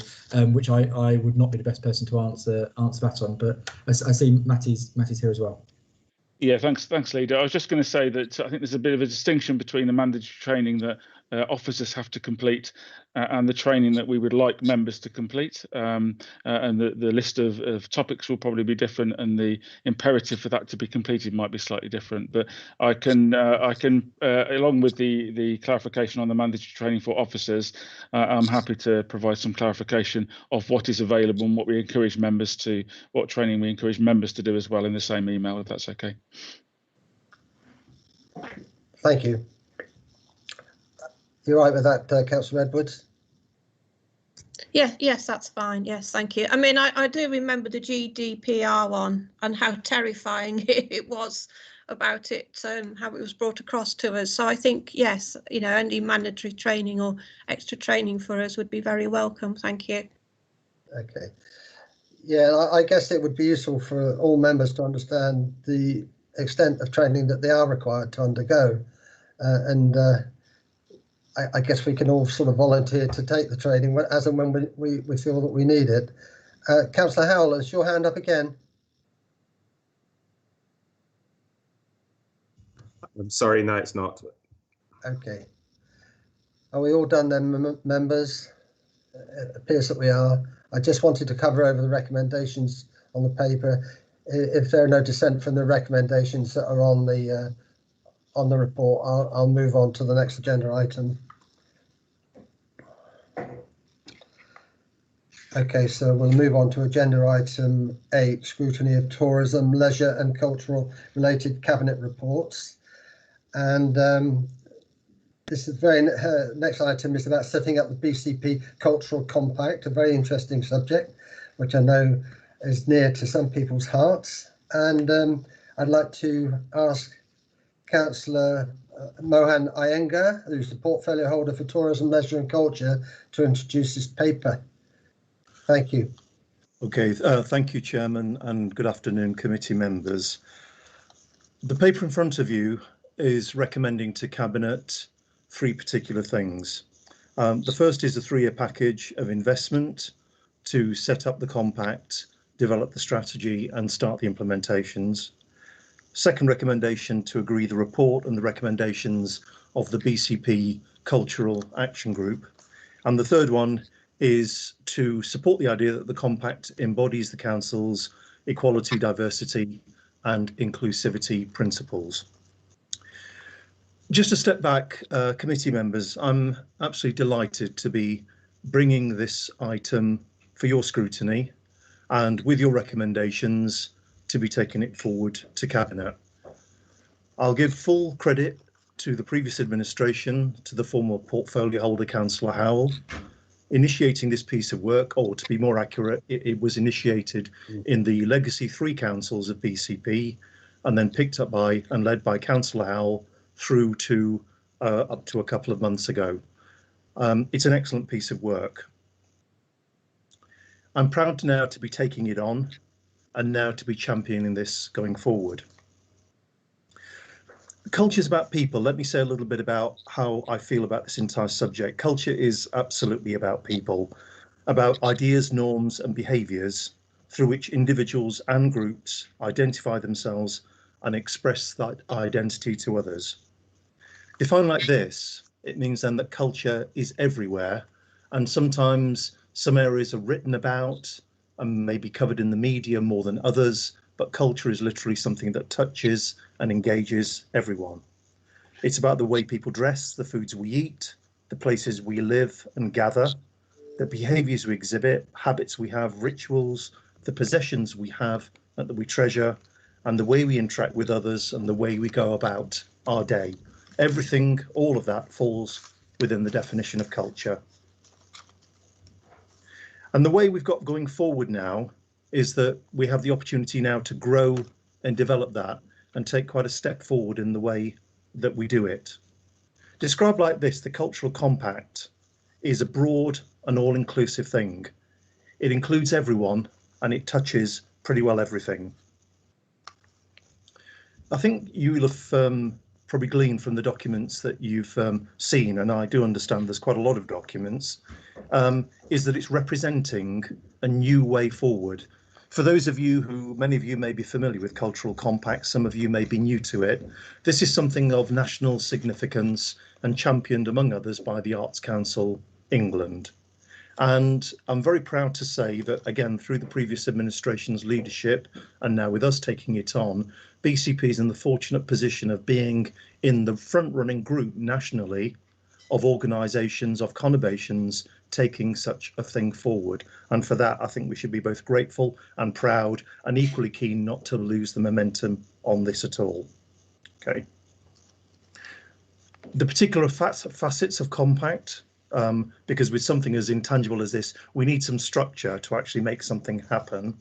which I would not be the best person to answer that on. But I see Matty's here as well. Yeah, thanks, Leader. I was just going to say that I think there's a bit of a distinction between the mandatory training that officers have to complete and the training that we would like members to complete. And the list of topics will probably be different, and the imperative for that to be completed might be slightly different. But I can along with the clarification on the mandatory training for officers, I'm happy to provide some clarification of what is available and what we encourage members to, what training we encourage members to do as well in the same email, if that's okay. Thank you. You're right with that, Councillor Edwards? Yes, that's fine. Yes, thank you. I mean, I do remember the GDPR one and how terrifying it was about it, how it was brought across to us. So I think, yes, you know, any mandatory training or extra training for us would be very welcome. Thank you. Okay. Yeah, I guess it would be useful for all members to understand the extent of training that they are required to undergo. I guess we can all sort of volunteer to take the training as and when we feel that we need it. Councillor Howell, is your hand up again? I'm sorry, no, it's not. Okay. Are we all done then, members? It appears that we are. I just wanted to cover over the recommendations on the paper. If there are no dissent from the recommendations that are on the report, I'll move on to the next agenda item. Okay, so we'll move on to agenda item 8, scrutiny of tourism, leisure and cultural related cabinet reports. And this is next item is about setting up the BCP Cultural Compact, a very interesting subject, which I know is near to some people's hearts, and I'd like to ask Councillor Mohan Iyengar, who's the portfolio holder for Tourism, Leisure and Culture, to introduce this paper. Thank you. Okay, thank you, Chairman, and good afternoon, committee members. The paper in front of you is recommending to Cabinet 3 particular things. The first is a 3-year package of investment to set up the compact, develop the strategy and start the implementations. Second recommendation, to agree the report and the recommendations of the BCP Cultural Action Group. And the third one is to support the idea that the compact embodies the Council's equality, diversity and inclusivity principles. Just a step back, committee members, I'm absolutely delighted to be bringing this item for your scrutiny and with your recommendations to be taking it forward to Cabinet. I'll give full credit to the previous administration, to the former portfolio holder, Councillor Howell, initiating this piece of work, or to be more accurate, it was initiated in the legacy 3 councils of BCP and then picked up by and led by Councillor Howell through to up to a couple of months ago. It's an excellent piece of work. I'm proud now to be taking it on and now to be championing this going forward. Culture is about people. Let me say a little bit about how I feel about this entire subject. Culture is absolutely about people, about ideas, norms and behaviours through which individuals and groups identify themselves and express that identity to others. Defined like this, it means then that culture is everywhere, and sometimes some areas are written about and maybe covered in the media more than others, but culture is literally something that touches and engages everyone. It's about the way people dress, the foods we eat, the places we live and gather, the behaviours we exhibit, habits we have, rituals, the possessions we have that we treasure, and the way we interact with others and the way we go about our day. Everything, all of that falls within the definition of culture. And the way we've got going forward now is that we have the opportunity now to grow and develop that and take quite a step forward in the way that we do it. Described like this, the Cultural Compact is a broad and all-inclusive thing. It includes everyone and it touches pretty well everything. I think you'll have probably gleaned from the documents that you've seen, and I do understand there's quite a lot of documents, is that it's representing a new way forward. For those of you who, many of you may be familiar with Cultural Compact, some of you may be new to it, this is something of national significance and championed among others by the Arts Council England. And I'm very proud to say that, again, through the previous administration's leadership, and now with us taking it on, BCP is in the fortunate position of being in the front-running group nationally of organisations, of conurbations, taking such a thing forward. And for that, I think we should be both grateful and proud and equally keen not to lose the momentum on this at all. Okay. The particular facets of Compact, because with something as intangible as this, we need some structure to actually make something happen.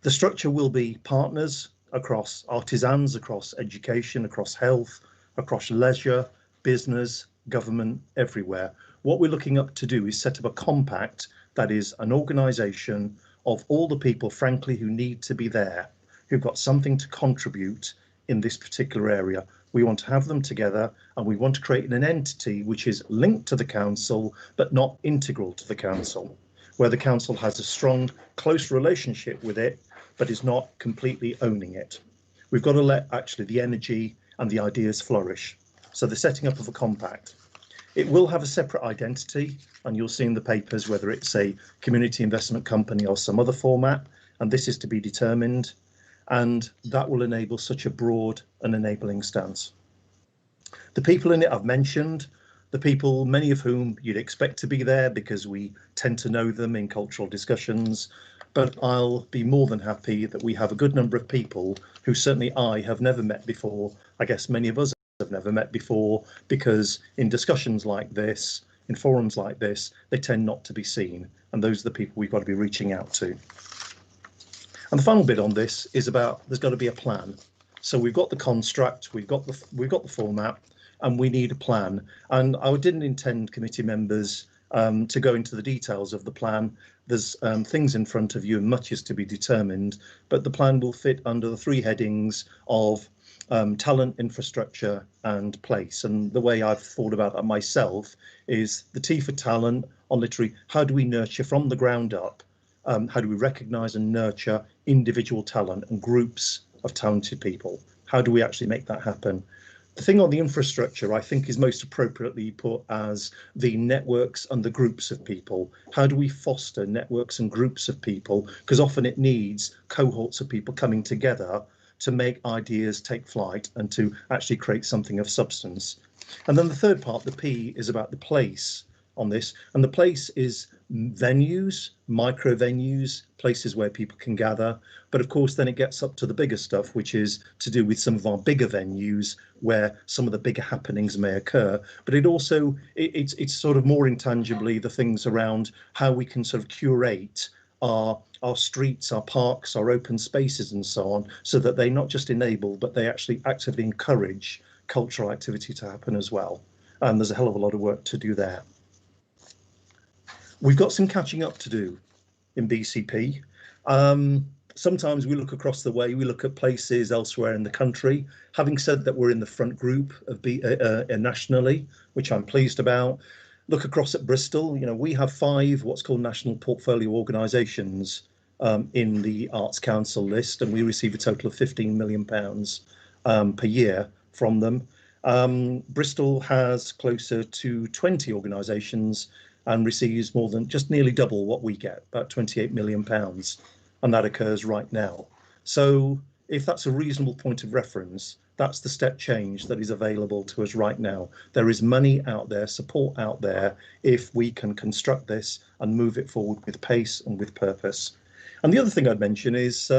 The structure will be partners across artisans, across education, across health, across leisure, business, government, everywhere. What we're looking up to do is set up a compact that is an organisation of all the people, frankly, who need to be there, who've got something to contribute in this particular area. We want to have them together and we want to create an entity which is linked to the council but not integral to the council, where the council has a strong, close relationship with it but is not completely owning it. We've got to let actually the energy and the ideas flourish. So the setting up of a compact. It will have a separate identity, and you'll see in the papers whether it's a community investment company or some other format, and this is to be determined, and that will enable such a broad and enabling stance. The people in it I've mentioned, the people, many of whom you'd expect to be there because we tend to know them in cultural discussions, but I'll be more than happy that we have a good number of people who certainly I have never met before. I guess many of us have never met before, because in discussions like this, in forums like this, they tend not to be seen, and those are the people we've got to be reaching out to. And the final bit on this is about there's got to be a plan. So we've got the construct, we've got the format, and we need a plan. And I didn't intend committee members to go into the details of the plan. There's things in front of you and much is to be determined, but the plan will fit under the three headings of talent, infrastructure and place. And the way I've thought about that myself is the T for talent on literally how do we nurture from the ground up, how do we recognise and nurture individual talent and groups of talented people? How do we actually make that happen? The thing on the infrastructure, I think, is most appropriately put as the networks and the groups of people. How do we foster networks and groups of people? Because often it needs cohorts of people coming together to make ideas take flight and to actually create something of substance. And then the third part, the P, is about the place on this. And the place is venues, micro venues, places where people can gather. But of course, then it gets up to the bigger stuff, which is to do with some of our bigger venues where some of the bigger happenings may occur. But it also, it's sort of more intangibly the things around how we can sort of curate our streets, our parks, our open spaces and so on, so that they not just enable, but they actually actively encourage cultural activity to happen as well. And there's a hell of a lot of work to do there. We've got some catching up to do in BCP. Sometimes we look across the way, we look at places elsewhere in the country. Having said that, we're in the front group of nationally, which I'm pleased about. Look across at Bristol. You know, we have 5 what's called national portfolio organisations in the Arts Council list, and we receive a total of £15 million per year from them. Bristol has closer to 20 organisations and receives more than just nearly double what we get, about £28 million, and that occurs right now. So if that's a reasonable point of reference, that's the step change that is available to us right now. There is money out there, support out there, if we can construct this and move it forward with pace and with purpose. And the other thing I'd mention is,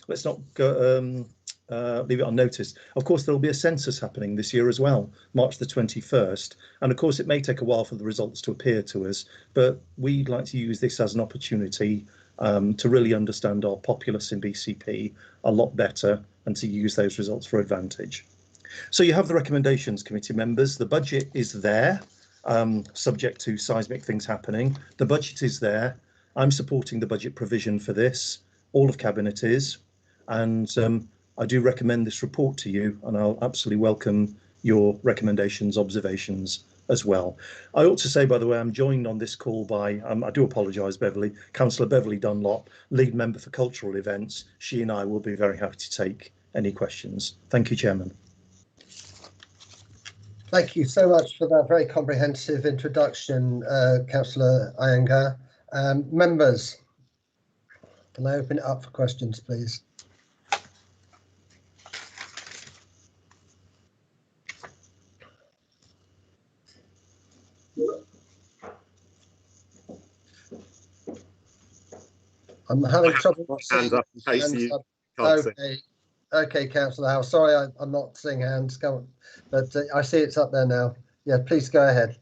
let's not go, leave it unnoticed. Of course, there will be a census happening this year as well, March the 21st. And of course, it may take a while for the results to appear to us, but we'd like to use this as an opportunity to really understand our populace in BCP a lot better and to use those results for advantage. So you have the recommendations, committee members. The budget is there, subject to seismic things happening. The budget is there. I'm supporting the budget provision for this. All of Cabinet is. And I do recommend this report to you, and I'll absolutely welcome your recommendations, observations as well. I ought to say, by the way, I'm joined on this call by, I do apologise, Beverly, Councillor Beverly Dunlop, lead member for cultural events. She and I will be very happy to take any questions. Thank you, Chairman. Thank you so much for that very comprehensive introduction, Councillor Iyengar. Members, can I open it up for questions, please? I'm having trouble seeing hands up. Okay, Councillor Howe. Sorry, I'm not seeing hands. Go on, but I see it's up there now. Yeah, please go ahead.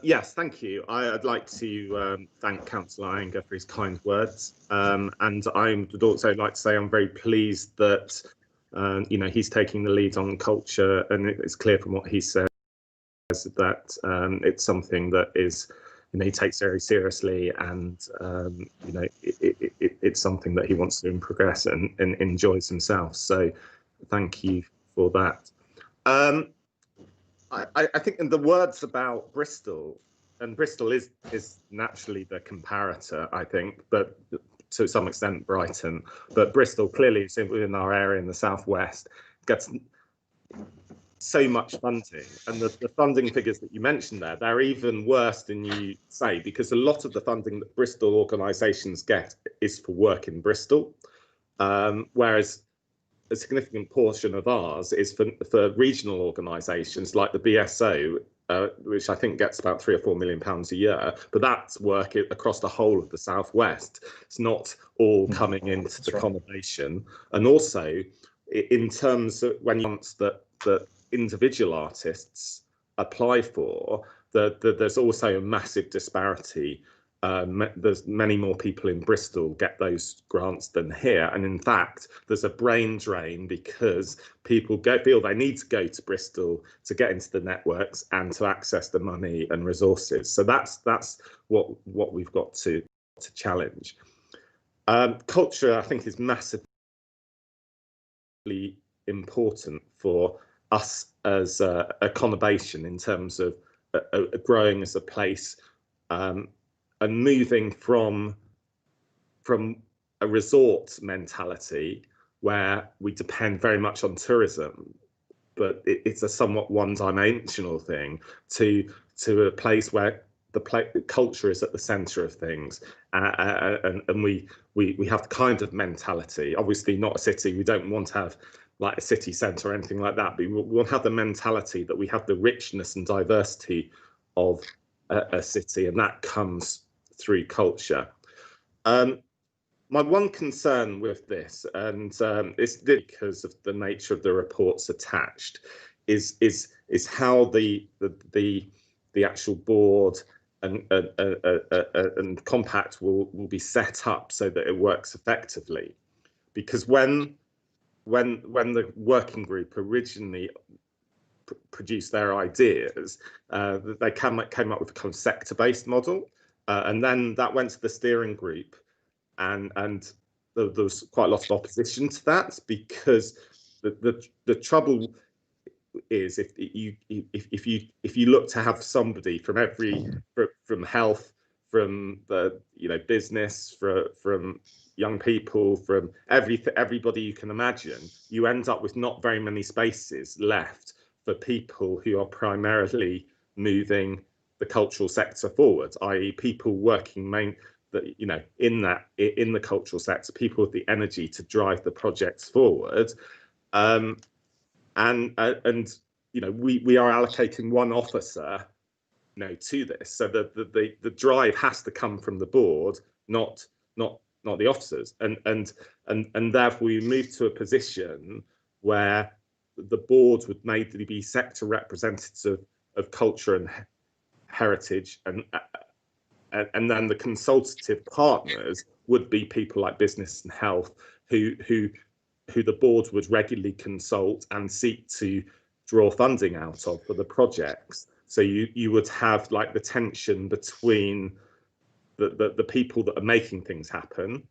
Yes, thank you. I'd like to thank Councillor Iyengar for his kind words, and I would also like to say I'm very pleased that you know, he's taking the lead on culture, and it's clear from what he says that it's something that is, you know, he takes very seriously, and you know, it's something that he wants to progress and enjoys himself. So thank you for that. I think in the words about Bristol, and Bristol is naturally the comparator, I think, but to some extent Brighton, but Bristol clearly is within our area in the southwest, gets so much funding, and the funding figures that you mentioned there, they're even worse than you say, because a lot of the funding that Bristol organisations get is for work in Bristol, whereas a significant portion of ours is for regional organisations like the BSO, which I think gets about £3 or £4 million a year, but that's work across the whole of the southwest. It's not all coming into the accommodation. And also, in terms of when you want that individual artists apply for, there's also a massive disparity there's many more people in Bristol get those grants than here, and in fact there's a brain drain because people feel they need to go to Bristol to get into the networks and to access the money and resources. So that's what we've got to challenge. Culture, I think, is massively important for us as a conurbation in terms of growing as a place, and moving from a resort mentality where we depend very much on tourism, but it's a somewhat one-dimensional thing, to a place where the culture is at the centre of things, and we have the kind of mentality. Obviously, not a city. We don't want to have like a city centre or anything like that, but we want to have the mentality that we have the richness and diversity of a city, and that comes through culture. My one concern with this, and it's because of the nature of the reports attached, is how the actual board and compact will be set up so that it works effectively. Because when the working group originally produced their ideas, they came up with a kind of sector-based model, and then that went to the steering group, and there was quite a lot of opposition to that, because the trouble is if you look to have somebody from from health, from the business, from young people, from everybody you can imagine, you end up with not very many spaces left for people who are primarily moving the cultural sector forward, i.e. people working in the cultural sector, people with the energy to drive the projects forward. And we are allocating one officer to this, so that the drive has to come from the board, not the officers, and therefore we move to a position where the board would mainly be sector representative of culture and heritage, and then the consultative partners would be people like business and health, who the board would regularly consult and seek to draw funding out of for the projects. So you would have like the tension between the people that are making things happen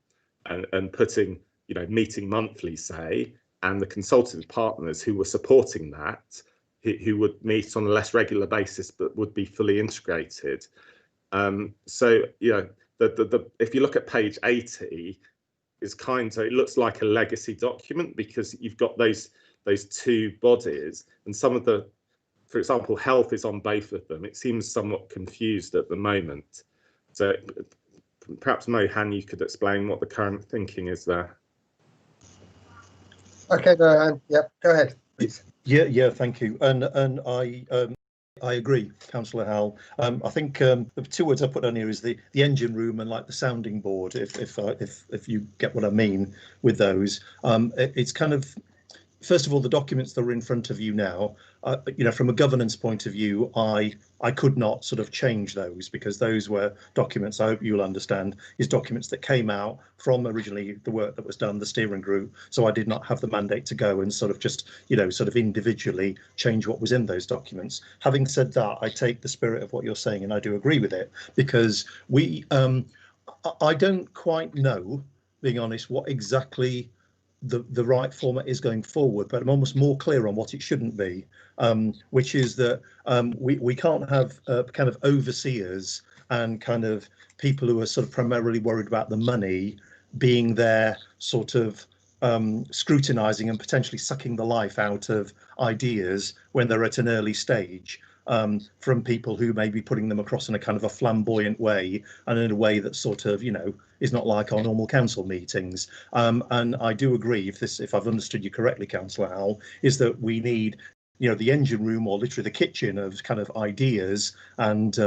and putting, meeting monthly, say, and the consultative partners who were supporting that, who would meet on a less regular basis but would be fully integrated. So if you look at page 80, it looks like a legacy document, because you've got those two bodies, and some of the, for example, health is on both of them. It seems somewhat confused at the moment. So perhaps Mohan, you could explain what the current thinking is there. Okay, Mohan. Yep, go ahead, please. Yeah, thank you. And I agree, Councillor Howell. I think the two words I put on here is the engine room and like the sounding board. If you get what I mean with those, it's kind of, first of all, the documents that are in front of you now. From a governance point of view, I could not sort of change those, because those were documents, I hope you'll understand, is documents that came out from originally the work that was done, the steering group. So I did not have the mandate to go and sort of just, sort of individually change what was in those documents. Having said that, I take the spirit of what you're saying, and I do agree with it, because I don't quite know, being honest, what exactly the right format is going forward, but I'm almost more clear on what it shouldn't be, which is that we can't have kind of overseers and kind of people who are sort of primarily worried about the money being there, sort of scrutinising and potentially sucking the life out of ideas when they're at an early stage, from people who may be putting them across in a kind of a flamboyant way, and in a way that sort of, is not like our normal council meetings. And I do agree, if I've understood you correctly, Councillor Howell, is that we need, the engine room, or literally the kitchen of kind of ideas and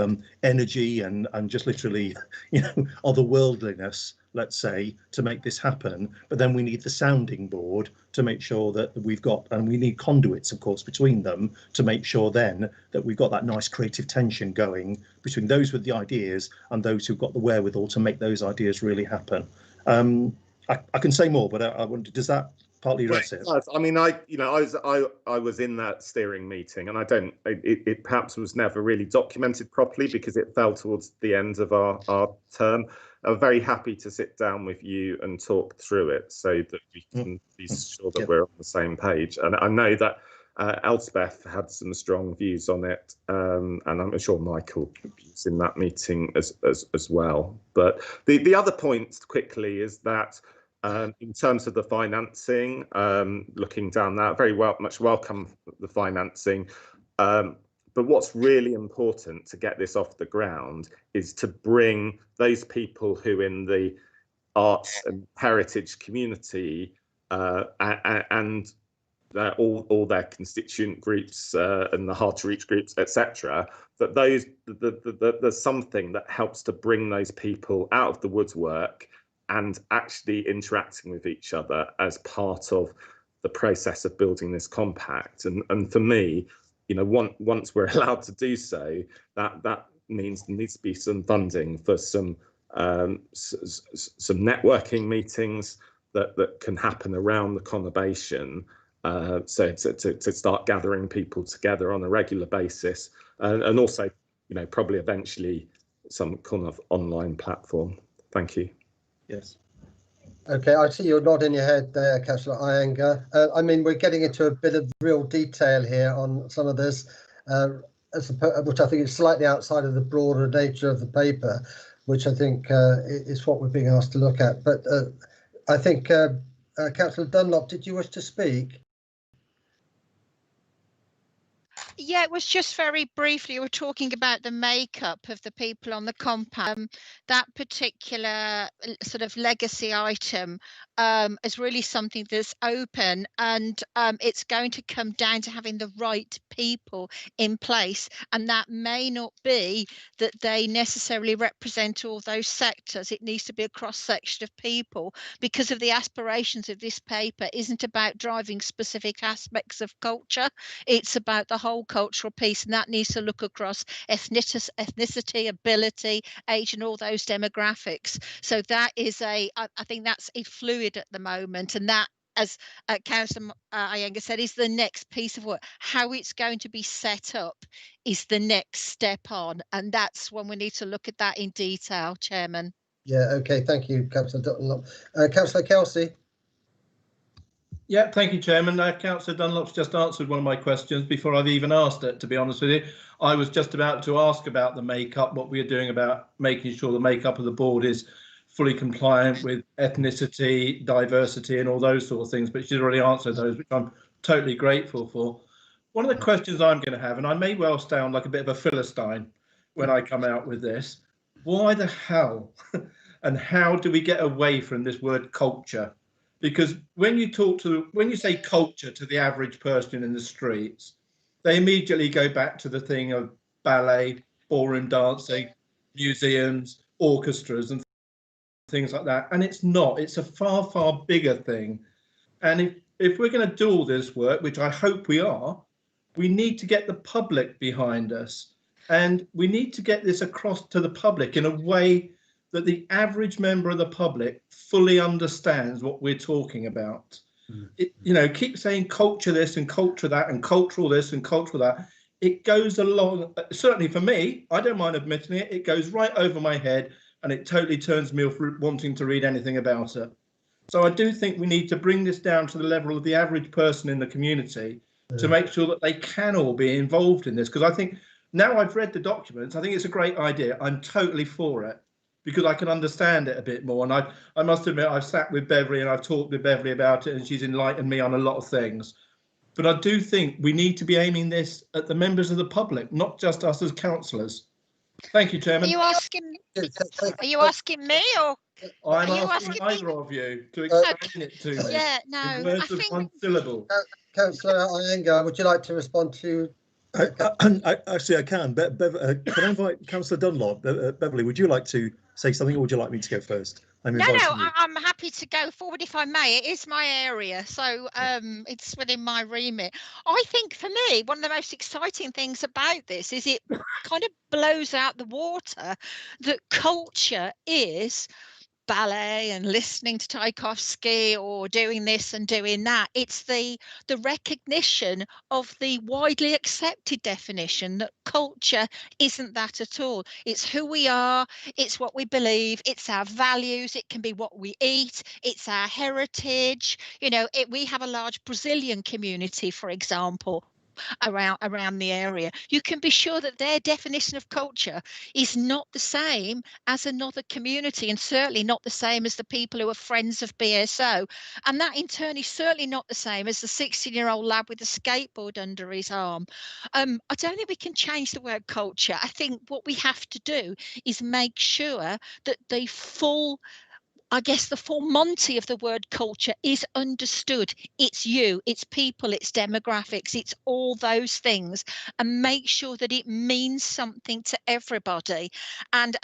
energy and just literally, otherworldliness let's say, to make this happen, but then we need the sounding board to make sure that we've got, and we need conduits, of course, between them to make sure then that we've got that nice creative tension going between those with the ideas and those who've got the wherewithal to make those ideas really happen. I can say more, but I wonder, does that partly address it? I mean, I was in that steering meeting, and it perhaps was never really documented properly because it fell towards the end of our term. I'm very happy to sit down with you and talk through it so that we can be sure that we're on the same page. And I know that Elspeth had some strong views on it, and I'm sure Michael was in that meeting as well. But the other point quickly is that in terms of the financing, looking down that, very much welcome the financing. But what's really important to get this off the ground is to bring those people who in the arts and heritage community and all their constituent groups and the hard to reach groups, etc., that there's something that helps to bring those people out of the woodwork and actually interacting with each other as part of the process of building this compact. And for me, once we're allowed to do so, that means there needs to be some funding for some networking meetings that can happen around the conurbation, so to start gathering people together on a regular basis, and also, probably eventually some kind of online platform. Thank you. Yes. Okay, I see you're nodding your head there, Councillor Iyengar. I mean, we're getting into a bit of real detail here on some of this, which I think is slightly outside of the broader nature of the paper, which I think is what we're being asked to look at. But I think, Councillor Dunlop, did you wish to speak? Yeah, it was just very briefly, we were talking about the makeup of the people on the compact. That particular sort of legacy item is really something that's open, and it's going to come down to having the right people in place, and that may not be that they necessarily represent all those sectors. It needs to be a cross-section of people, because of the aspirations of this paper isn't about driving specific aspects of culture, it's about the whole cultural piece, and that needs to look across ethnicity, ability, age, and all those demographics. So that is I think that's a fluid at the moment, and that, as Councillor Iyengar said, is the next piece of work. How it's going to be set up is the next step on, and that's when we need to look at that in detail, Chairman. Yeah, okay, thank you, Councillor Dunlop. Councillor Kelsey. Yeah, thank you, Chairman. Councillor Dunlop's just answered one of my questions before I've even asked it, to be honest with you. I was just about to ask about the makeup, what we are doing about making sure the makeup of the board is fully compliant with ethnicity, diversity, and all those sort of things, but she's already answered those, which I'm totally grateful for. One of the questions I'm going to have, and I may well sound like a bit of a Philistine when I come out with this, why the hell and how do we get away from this word culture? Because when you say culture to the average person in the streets, they immediately go back to the thing of ballet, ballroom dancing, museums, orchestras and things like that. And it's not, it's a far, far bigger thing. And if we're going to do all this work, which I hope we are, we need to get the public behind us. And we need to get this across to the public in a way that the average member of the public fully understands what we're talking about. Keep saying culture this and culture that and cultural this and cultural that. It goes along, certainly for me, I don't mind admitting it, it goes right over my head and it totally turns me off wanting to read anything about it. So I do think we need to bring this down to the level of the average person in the community to make sure that they can all be involved in this. Because I think now I've read the documents, I think it's a great idea. I'm totally for it, because I can understand it a bit more. And I must admit, I've sat with Beverly and I've talked with Beverly about it, and she's enlightened me on a lot of things. But I do think we need to be aiming this at the members of the public, not just us as councillors. Thank you, Chairman. Are you asking me, or I'm asking either of you to explain it to me? Yeah, no. In words of one syllable. Councillor Iyengar, would you like to respond to? Actually, I can. Can I invite Councillor Dunlop? Beverly, would you like to say something, or would you like me to go first? I'm happy to go forward if I may. It is my area, so it's within my remit. I think for me, one of the most exciting things about this is it kind of blows out the water that culture is ballet and listening to Tchaikovsky or doing this and doing that. It's the recognition of the widely accepted definition that culture isn't that at all. It's who we are, it's what we believe, it's our values, it can be what we eat, it's our heritage. You know, we have a large Brazilian community, for example, around the area. You can be sure that their definition of culture is not the same as another community, and certainly not the same as the people who are friends of BSO, and that in turn is certainly not the same as the 16-year-old lad with a skateboard under his arm. I don't think we can change the word culture. I think what we have to do is make sure that the full Monty of the word culture is understood. It's you, it's people, it's demographics, it's all those things, and make sure that it means something to everybody. And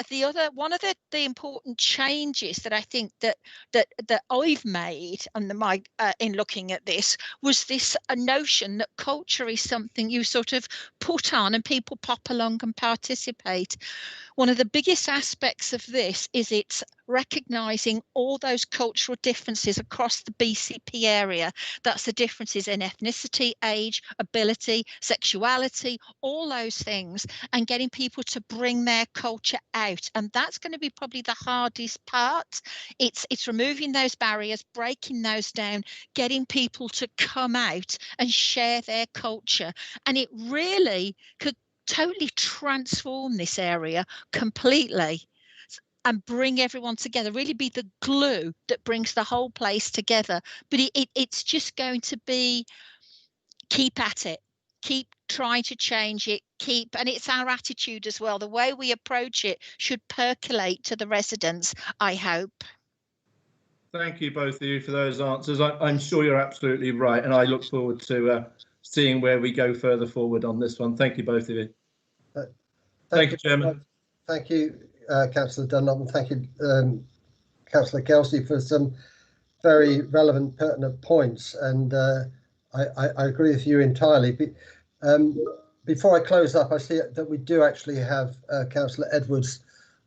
one of the important changes that I think that I've made in looking at this was this notion that culture is something you sort of put on and people pop along and participate. One of the biggest aspects of this is it's recognising all those cultural differences across the BCP area. That's the differences in ethnicity, age, ability, sexuality, all those things, and getting people to bring their culture out. And that's going to be probably the hardest part. It's removing those barriers, breaking those down, getting people to come out and share their culture. And it really could totally transform this area completely and bring everyone together, really be the glue that brings the whole place together. But it's just going to be keep at it, keep trying to change it, and it's our attitude as well. The way we approach it should percolate to the residents, I hope. Thank you both of you for those answers. I'm sure you're absolutely right, and I look forward to seeing where we go further forward on this one. Thank you both of you. Thank you, Chairman. Thank you, Councillor Dunlop, and thank you, Councillor Kelsey, for some very relevant, pertinent points. And I agree with you entirely. Before I close up, I see that we do actually have Councillor Edwards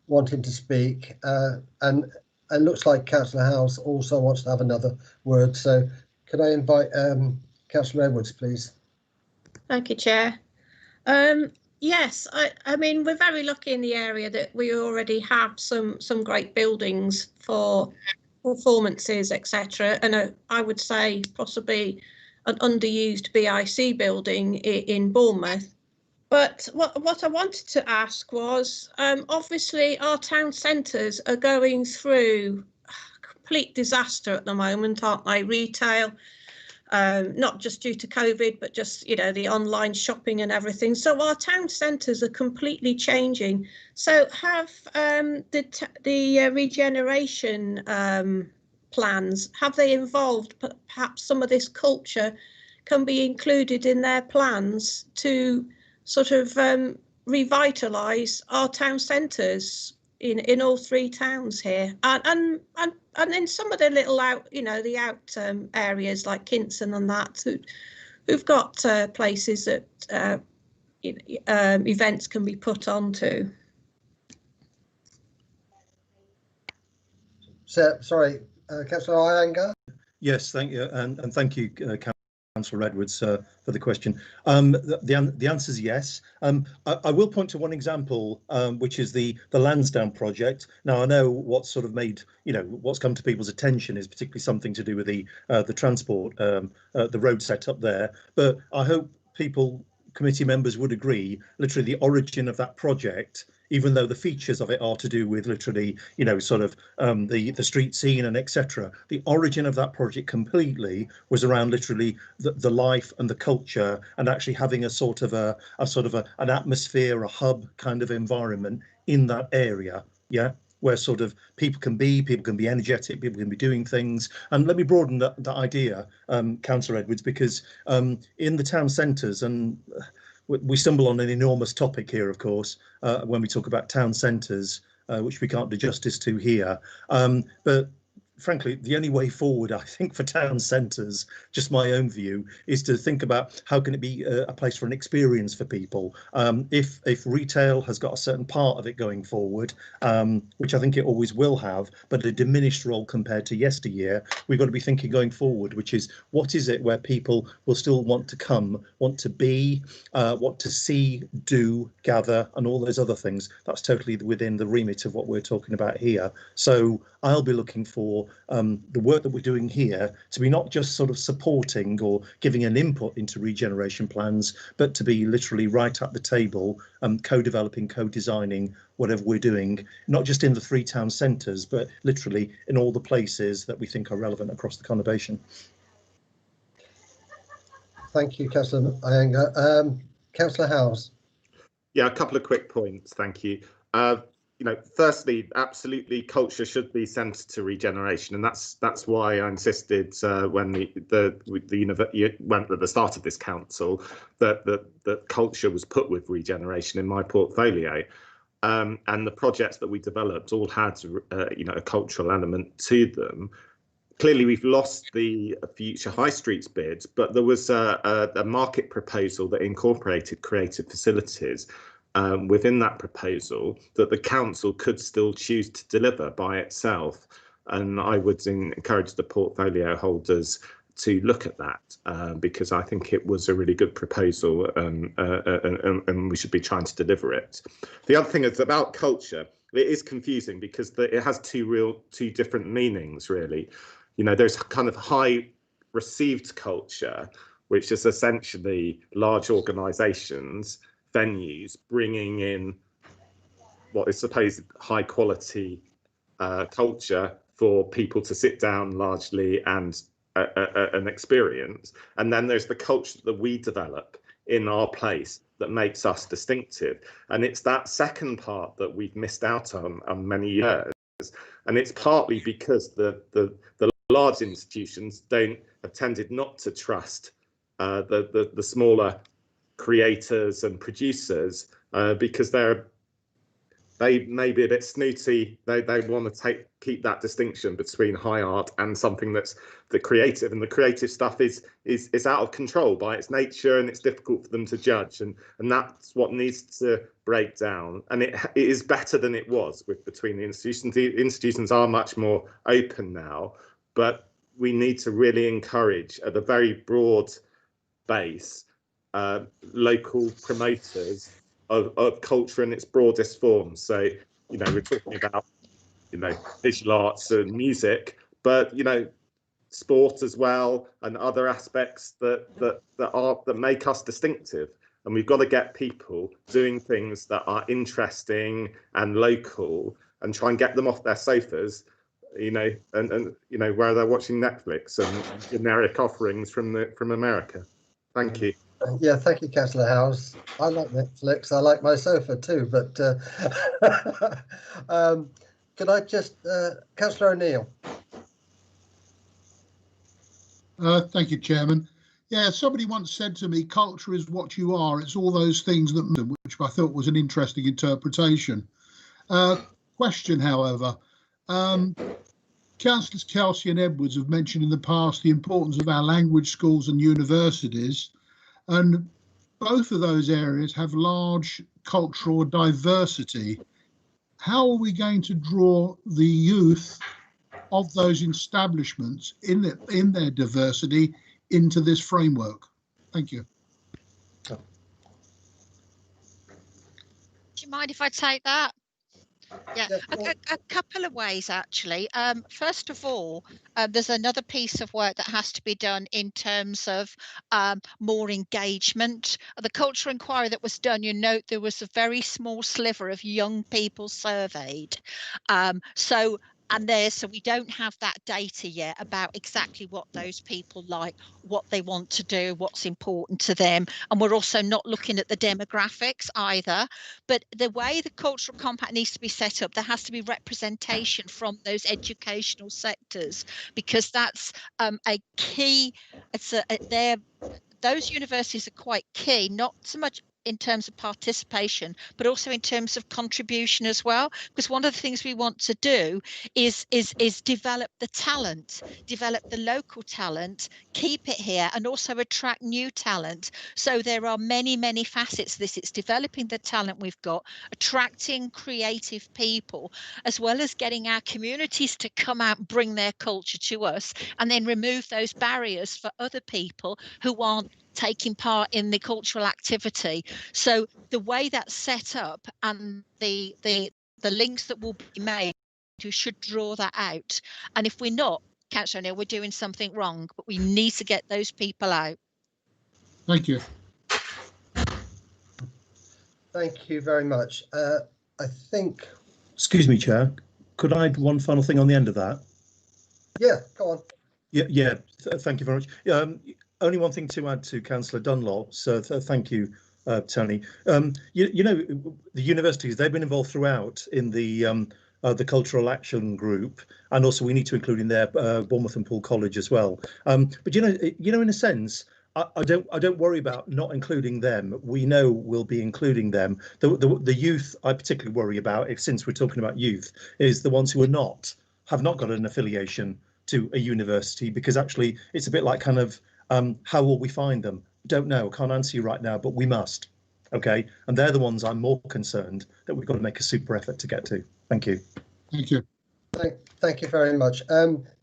wanting to speak, and looks like Councillor Howes also wants to have another word. So could I invite Councillor Edwards, please? Thank you, Chair. Yes, I mean, we're very lucky in the area that we already have some great buildings for performances, etc. And I would say possibly an underused BIC building in Bournemouth. But what I wanted to ask was, obviously our town centres are going through complete disaster at the moment, aren't they? Retail, not just due to COVID, but just, you know, the online shopping and everything. So our town centres are completely changing. So have the regeneration plans, have they involved perhaps some of this culture can be included in their plans to sort of revitalise our town centres in all three towns here, and in some of the little out, you know, the out areas like Kinson and that, who've got places that events can be put onto. So, sorry, Councillor Iyengar. Yes, thank you, and thank you, Councillor Edwards, for the question. The answer is yes. I will point to one example, which is the Lansdowne project. Now, I know what's sort of made, you know, what's come to people's attention is particularly something to do with the transport, the road set up there. But I hope committee members would agree, literally the origin of that project, even though the features of it are to do with literally, you know, sort of the street scene and etc. The origin of that project completely was around literally the life and the culture, and actually having a sort of an atmosphere, a hub kind of environment in that area. Yeah, where sort of people can be energetic, people can be doing things. And let me broaden that idea, Councillor Edwards, because in the town centres, and we stumble on an enormous topic here, of course, when we talk about town centres, which we can't do justice to here. But frankly, the only way forward, I think, for town centres, just my own view, is to think about how can it be a place for an experience for people. If retail has got a certain part of it going forward, which I think it always will have, but a diminished role compared to yesteryear, we've got to be thinking going forward, which is what is it where people will still want to come, want to be, want to see, do, gather, and all those other things. That's totally within the remit of what we're talking about here. So I'll be looking for the work that we're doing here to be not just sort of supporting or giving an input into regeneration plans, but to be literally right at the table, co-developing, co-designing whatever we're doing, not just in the 3 town centres, but literally in all the places that we think are relevant across the conurbation. Thank you, Councillor Iyengar. Councillor Howes. Yeah, a couple of quick points. Thank you. You know, firstly, absolutely, culture should be centred to regeneration, and that's why I insisted when went at the start of this council that culture was put with regeneration in my portfolio, and the projects that we developed all had you know, a cultural element to them. Clearly, we've lost the future high streets bid, but there was a market proposal that incorporated creative facilities within that proposal that the council could still choose to deliver by itself. And I would encourage the portfolio holders to look at that because I think it was a really good proposal and we should be trying to deliver it. The other thing is about culture. It is confusing because it has two different meanings, really. You know, there's kind of high received culture, which is essentially large organisations, venues bringing in what is supposed high quality culture for people to sit down largely and an experience. And then there's the culture that we develop in our place that makes us distinctive. And it's that second part that we've missed out on many years. And it's partly because the large institutions have tended not to trust the smaller creators and producers because they may be a bit snooty. They want to keep that distinction between high art and something that's the creative, and the creative stuff is out of control by its nature, and it's difficult for them to judge, and that's what needs to break down. And it is better than it was between the institutions. The institutions are much more open now, but we need to really encourage at a very broad base local promoters of culture in its broadest form. So, you know, we're talking about, you know, visual arts and music, but, you know, sport as well, and other aspects that make us distinctive. And we've got to get people doing things that are interesting and local, and try and get them off their sofas, you know, and you know, where they're watching Netflix and generic offerings from America. Thank you. Yeah, thank you, Councillor Howes. I like Netflix. I like my sofa too, but could I just, Councillor O'Neill? Thank you, Chairman. Yeah, somebody once said to me, culture is what you are. It's all those things that matter, which I thought was an interesting interpretation. Question, however, Councillors Kelsey and Edwards have mentioned in the past the importance of our language schools and universities, and both of those areas have large cultural diversity. How are we going to draw the youth of those establishments in their diversity into this framework? Thank you. Do you mind if I take that? Yeah, a couple of ways actually. First of all, there's another piece of work that has to be done in terms of more engagement. The cultural inquiry that was done, you note there was a very small sliver of young people surveyed. So we don't have that data yet about exactly what those people like, what they want to do, what's important to them. And we're also not looking at the demographics either. But the way the cultural compact needs to be set up, there has to be representation from those educational sectors, because that's a key. Those universities are quite key, not so much in terms of participation, but also in terms of contribution as well. Because one of the things we want to do is develop the talent, develop the local talent, keep it here, and also attract new talent. So there are many facets to this. It's developing the talent we've got, attracting creative people, as well as getting our communities to come out and bring their culture to us, and then remove those barriers for other people who aren't taking part in the cultural activity. So the way that's set up and the links that will be made, we should draw that out. And if we're not, Councillor O'Neill, we're doing something wrong, but we need to get those people out. Thank you. Thank you very much. I think. Excuse me, Chair. Could I add one final thing on the end of that? Yeah, go on. Yeah. Thank you very much. Only one thing to add to Councillor Dunlop. So thank you, Tony. You know, the universities, they've been involved throughout in the cultural action group, and also we need to include in there Bournemouth and Poole College as well. But you know, in a sense, I don't worry about not including them. We know we'll be including them. The youth I particularly worry about, since we're talking about youth, is the ones who have not got an affiliation to a university, because actually it's a bit like kind of how will we find them? Don't know, can't answer you right now, but we must. Okay, and they're the ones I'm more concerned that we've got to make a super effort to get to. Thank you. Thank you. Thank you very much.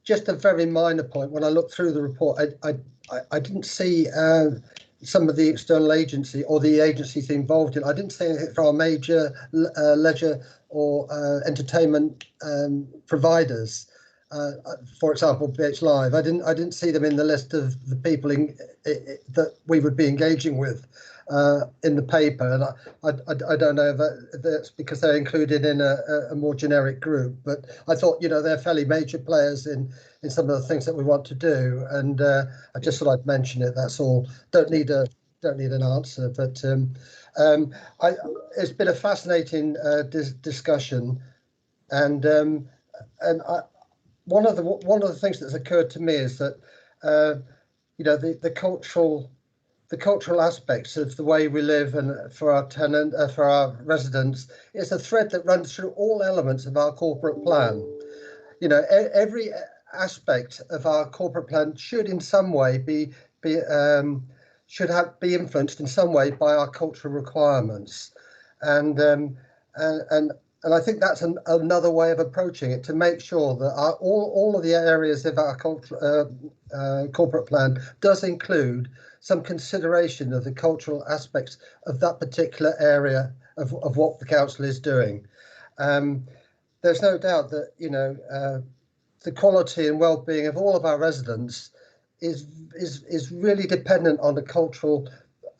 Just a very minor point. When I looked through the report, I didn't see some of the external agency or the agencies involved in. I didn't see anything from our major leisure or entertainment providers. For example, BH Live. I didn't see them in the list of the people that we would be engaging with in the paper, and I don't know if that's because they're included in a more generic group. But I thought, you know, they're fairly major players in some of the things that we want to do, and I just thought I'd mention it. That's all. Don't need an answer, but it's been a fascinating discussion, and one of the things that's occurred to me is that you know, the cultural aspects of the way we live and for our residents is a thread that runs through all elements of our corporate plan. You know, every aspect of our corporate plan should in some way be influenced in some way by our cultural requirements, and I think that's another way of approaching it, to make sure that all of the areas of our corporate plan does include some consideration of the cultural aspects of that particular area of what the council is doing. There's no doubt that, you know, the quality and well-being of all of our residents is really dependent on the cultural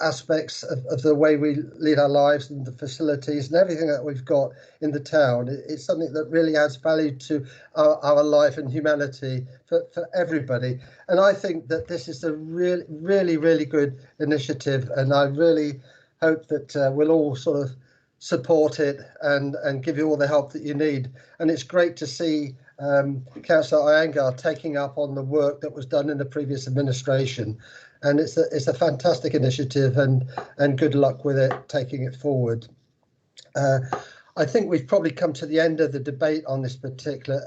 aspects of the way we lead our lives and the facilities and everything that we've got in the town. It's something that really adds value to our life and humanity for everybody. And I think that this is a really good initiative, and I really hope that we'll all sort of support it and give you all the help that you need. And it's great to see Councillor Iyengar taking up on the work that was done in the previous administration. And it's a fantastic initiative, and good luck with it, taking it forward. I think we've probably come to the end of the debate on this particular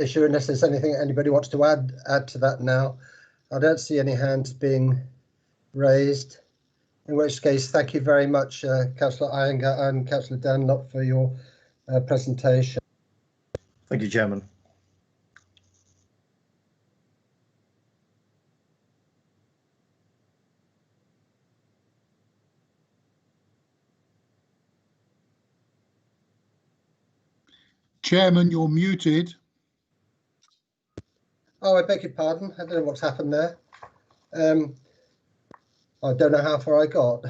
issue, unless there's anything anybody wants to add to that now. I don't see any hands being raised, in which case thank you very much, Councillor Iyengar and Councillor Dunlop, for your presentation. Thank you, Chairman. Chairman, you're muted. Oh, I beg your pardon. I don't know what's happened there. I don't know how far I got.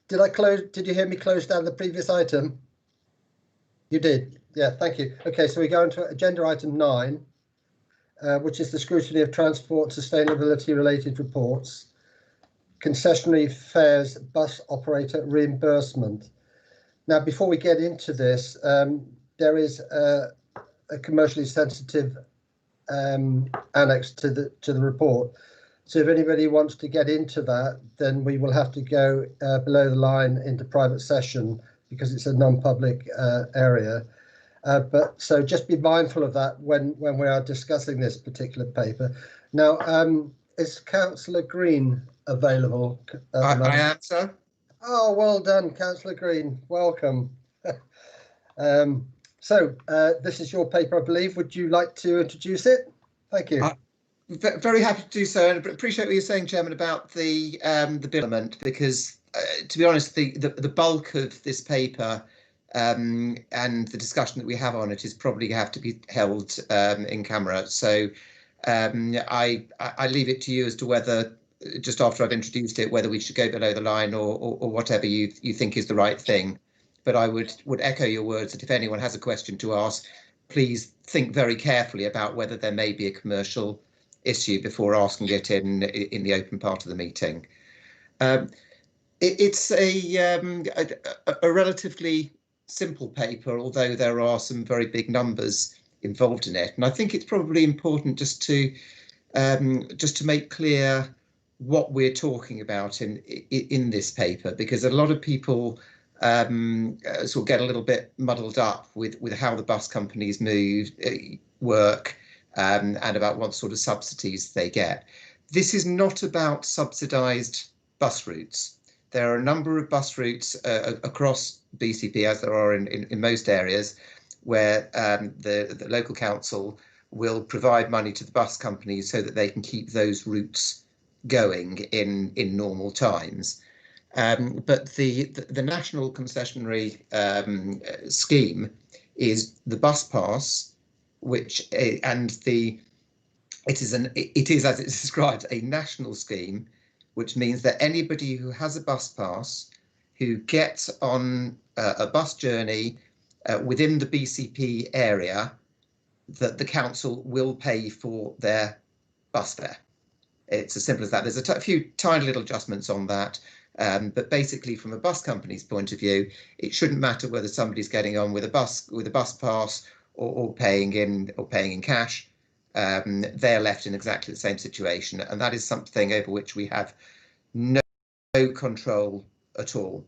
Did you hear me close down the previous item? You did. Yeah, thank you. Okay, so we go into agenda item 9, which is the scrutiny of transport sustainability related reports, concessionary fares, bus operator reimbursement. Now, before we get into this, there is a commercially sensitive annex to the report. So if anybody wants to get into that, then we will have to go below the line into private session because it's a non-public area. But so just be mindful of that when we are discussing this particular paper. Now, is Councillor Green available? I am, sir. Oh, well done, Councillor Green. Welcome. So this is your paper, I believe. Would you like to introduce it? Thank you. Very happy to do so, and appreciate what you're saying, Chairman, about the bill, because to be honest, the bulk of this paper and the discussion that we have on it is probably have to be held in camera. So I leave it to you as to whether, just after I've introduced it, whether we should go below the line or whatever you think is the right thing. But I would echo your words that if anyone has a question to ask, please think very carefully about whether there may be a commercial issue before asking it in the open part of the meeting. It's a relatively simple paper, although there are some very big numbers involved in it, and I think it's probably important just to make clear what we're talking about in this paper, because a lot of people sort of get a little bit muddled up with how the bus companies work and about what sort of subsidies they get. This is not about subsidised bus routes. There are a number of bus routes across BCP, as there are in most areas, where the local council will provide money to the bus companies so that they can keep those routes going in normal times. But the national concessionary scheme is the bus pass, which it is as it's described, a national scheme, which means that anybody who has a bus pass who gets on a bus journey within the BCP area, that the council will pay for their bus fare. It's as simple as that. There's a few tiny little adjustments on that. But basically, from a bus company's point of view, it shouldn't matter whether somebody's getting on with a bus pass or paying in cash. They're left in exactly the same situation, and that is something over which we have no control at all.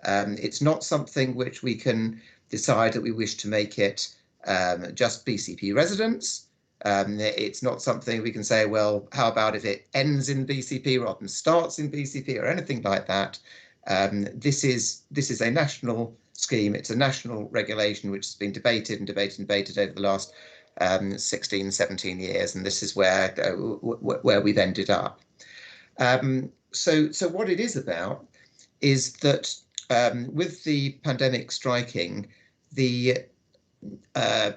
It's not something which we can decide that we wish to make it just BCP residents. It's not something we can say, well, how about if it ends in BCP rather than starts in BCP or anything like that. This is a national scheme. It's a national regulation which has been debated over the last 16, 17 years, and this is where we've ended up. So what it is about is that with the pandemic striking, the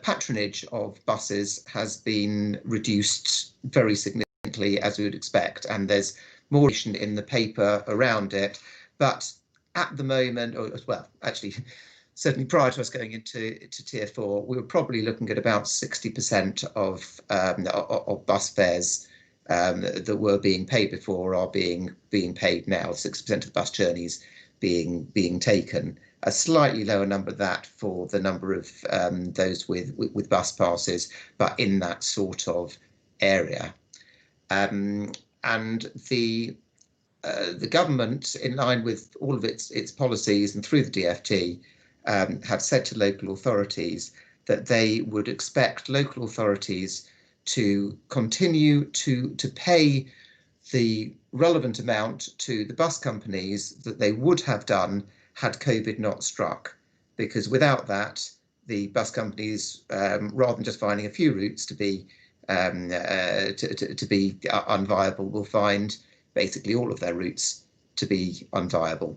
patronage of buses has been reduced very significantly, as we would expect, and there's more in the paper around it. But at the moment, or well, actually, certainly prior to us going into Tier 4, we were probably looking at about 60% of bus fares that were being paid before are being paid now. 60% of the bus journeys being taken. A slightly lower number that for the number of those with bus passes, but in that sort of area. And the government, in line with all of its policies and through the DFT, have said to local authorities that they would expect local authorities to continue to pay the relevant amount to the bus companies that they would have done had COVID not struck, because without that, the bus companies, rather than just finding a few routes to be unviable, will find basically all of their routes to be unviable.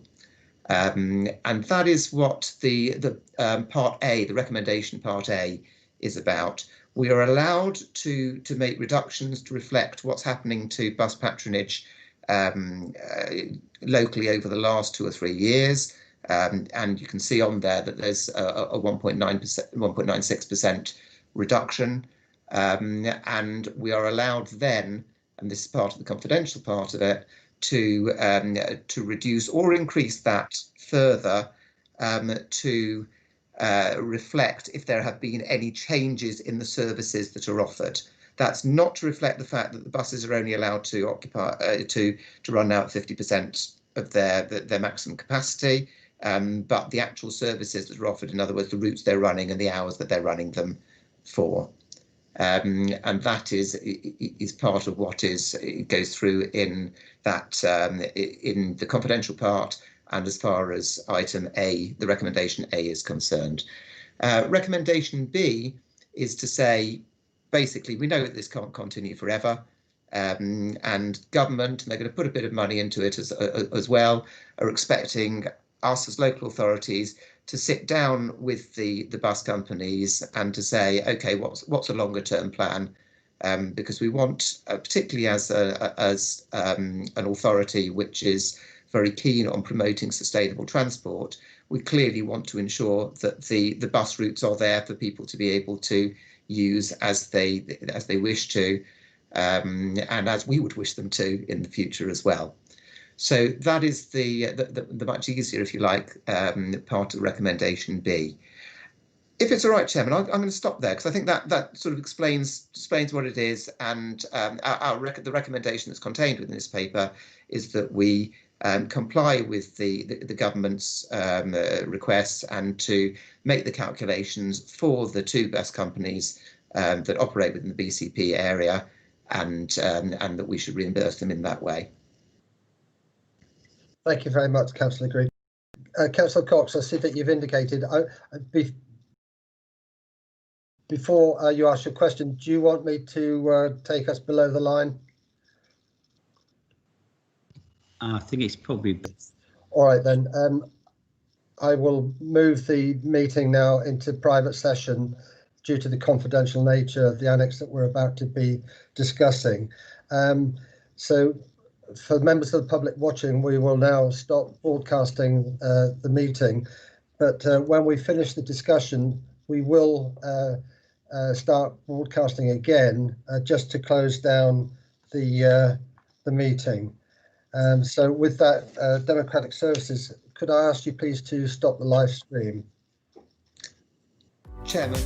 And that is what the Part A, the recommendation Part A, is about. We are allowed to make reductions to reflect what's happening to bus patronage locally over the last 2 or 3 years. And you can see on there that there's a 1.96% reduction, and we are allowed then, and this is part of the confidential part of it, to reduce or increase that further to reflect if there have been any changes in the services that are offered. That's not to reflect the fact that the buses are only allowed to occupy to run out 50% of their maximum capacity, but the actual services that are offered, in other words, the routes they're running and the hours that they're running them for. And that is part of what it goes through in that in the confidential part, and as far as item A, the recommendation A is concerned. Recommendation B is to say, basically, we know that this can't continue forever, and government, and they're going to put a bit of money into it as well, are expecting us as local authorities to sit down with the bus companies and to say, okay, what's a longer term plan? Because we want, particularly as an authority which is very keen on promoting sustainable transport, we clearly want to ensure that the bus routes are there for people to be able to use as they wish to, and as we would wish them to in the future as well. So that is the much easier, if you like, part of recommendation B. If it's all right, Chairman, I'm going to stop there because I think that sort of explains what it is, and the recommendation that's contained within this paper is that we comply with the government's requests and to make the calculations for the 2 bus companies that operate within the BCP area, and that we should reimburse them in that way. Thank you very much, Councillor Green. Councillor Cox, I see that you've indicated, before you ask your question, do you want me to take us below the line? I think it's probably best. All right then. I will move the meeting now into private session due to the confidential nature of the annex that we're about to be discussing. So for members of the public watching, we will now stop broadcasting the meeting. But when we finish the discussion, we will start broadcasting again just to close down the meeting. So with that, Democratic Services, could I ask you please to stop the live stream? Chairman.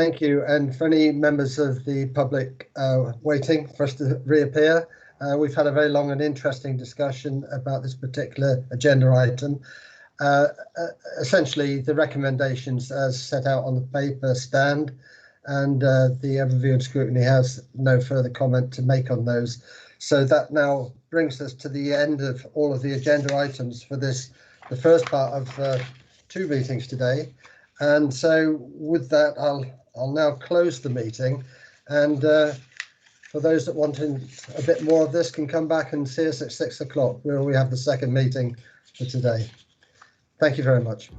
Thank you. And for any members of the public waiting for us to reappear, we've had a very long and interesting discussion about this particular agenda item. Essentially, the recommendations as set out on the paper stand, and the overview and scrutiny has no further comment to make on those. So that now brings us to the end of all of the agenda items for this, the first part of 2 meetings today. And so with that, I'll now close the meeting, and for those that want a bit more of this can come back and see us at 6 o'clock, where we have the second meeting for today. Thank you very much.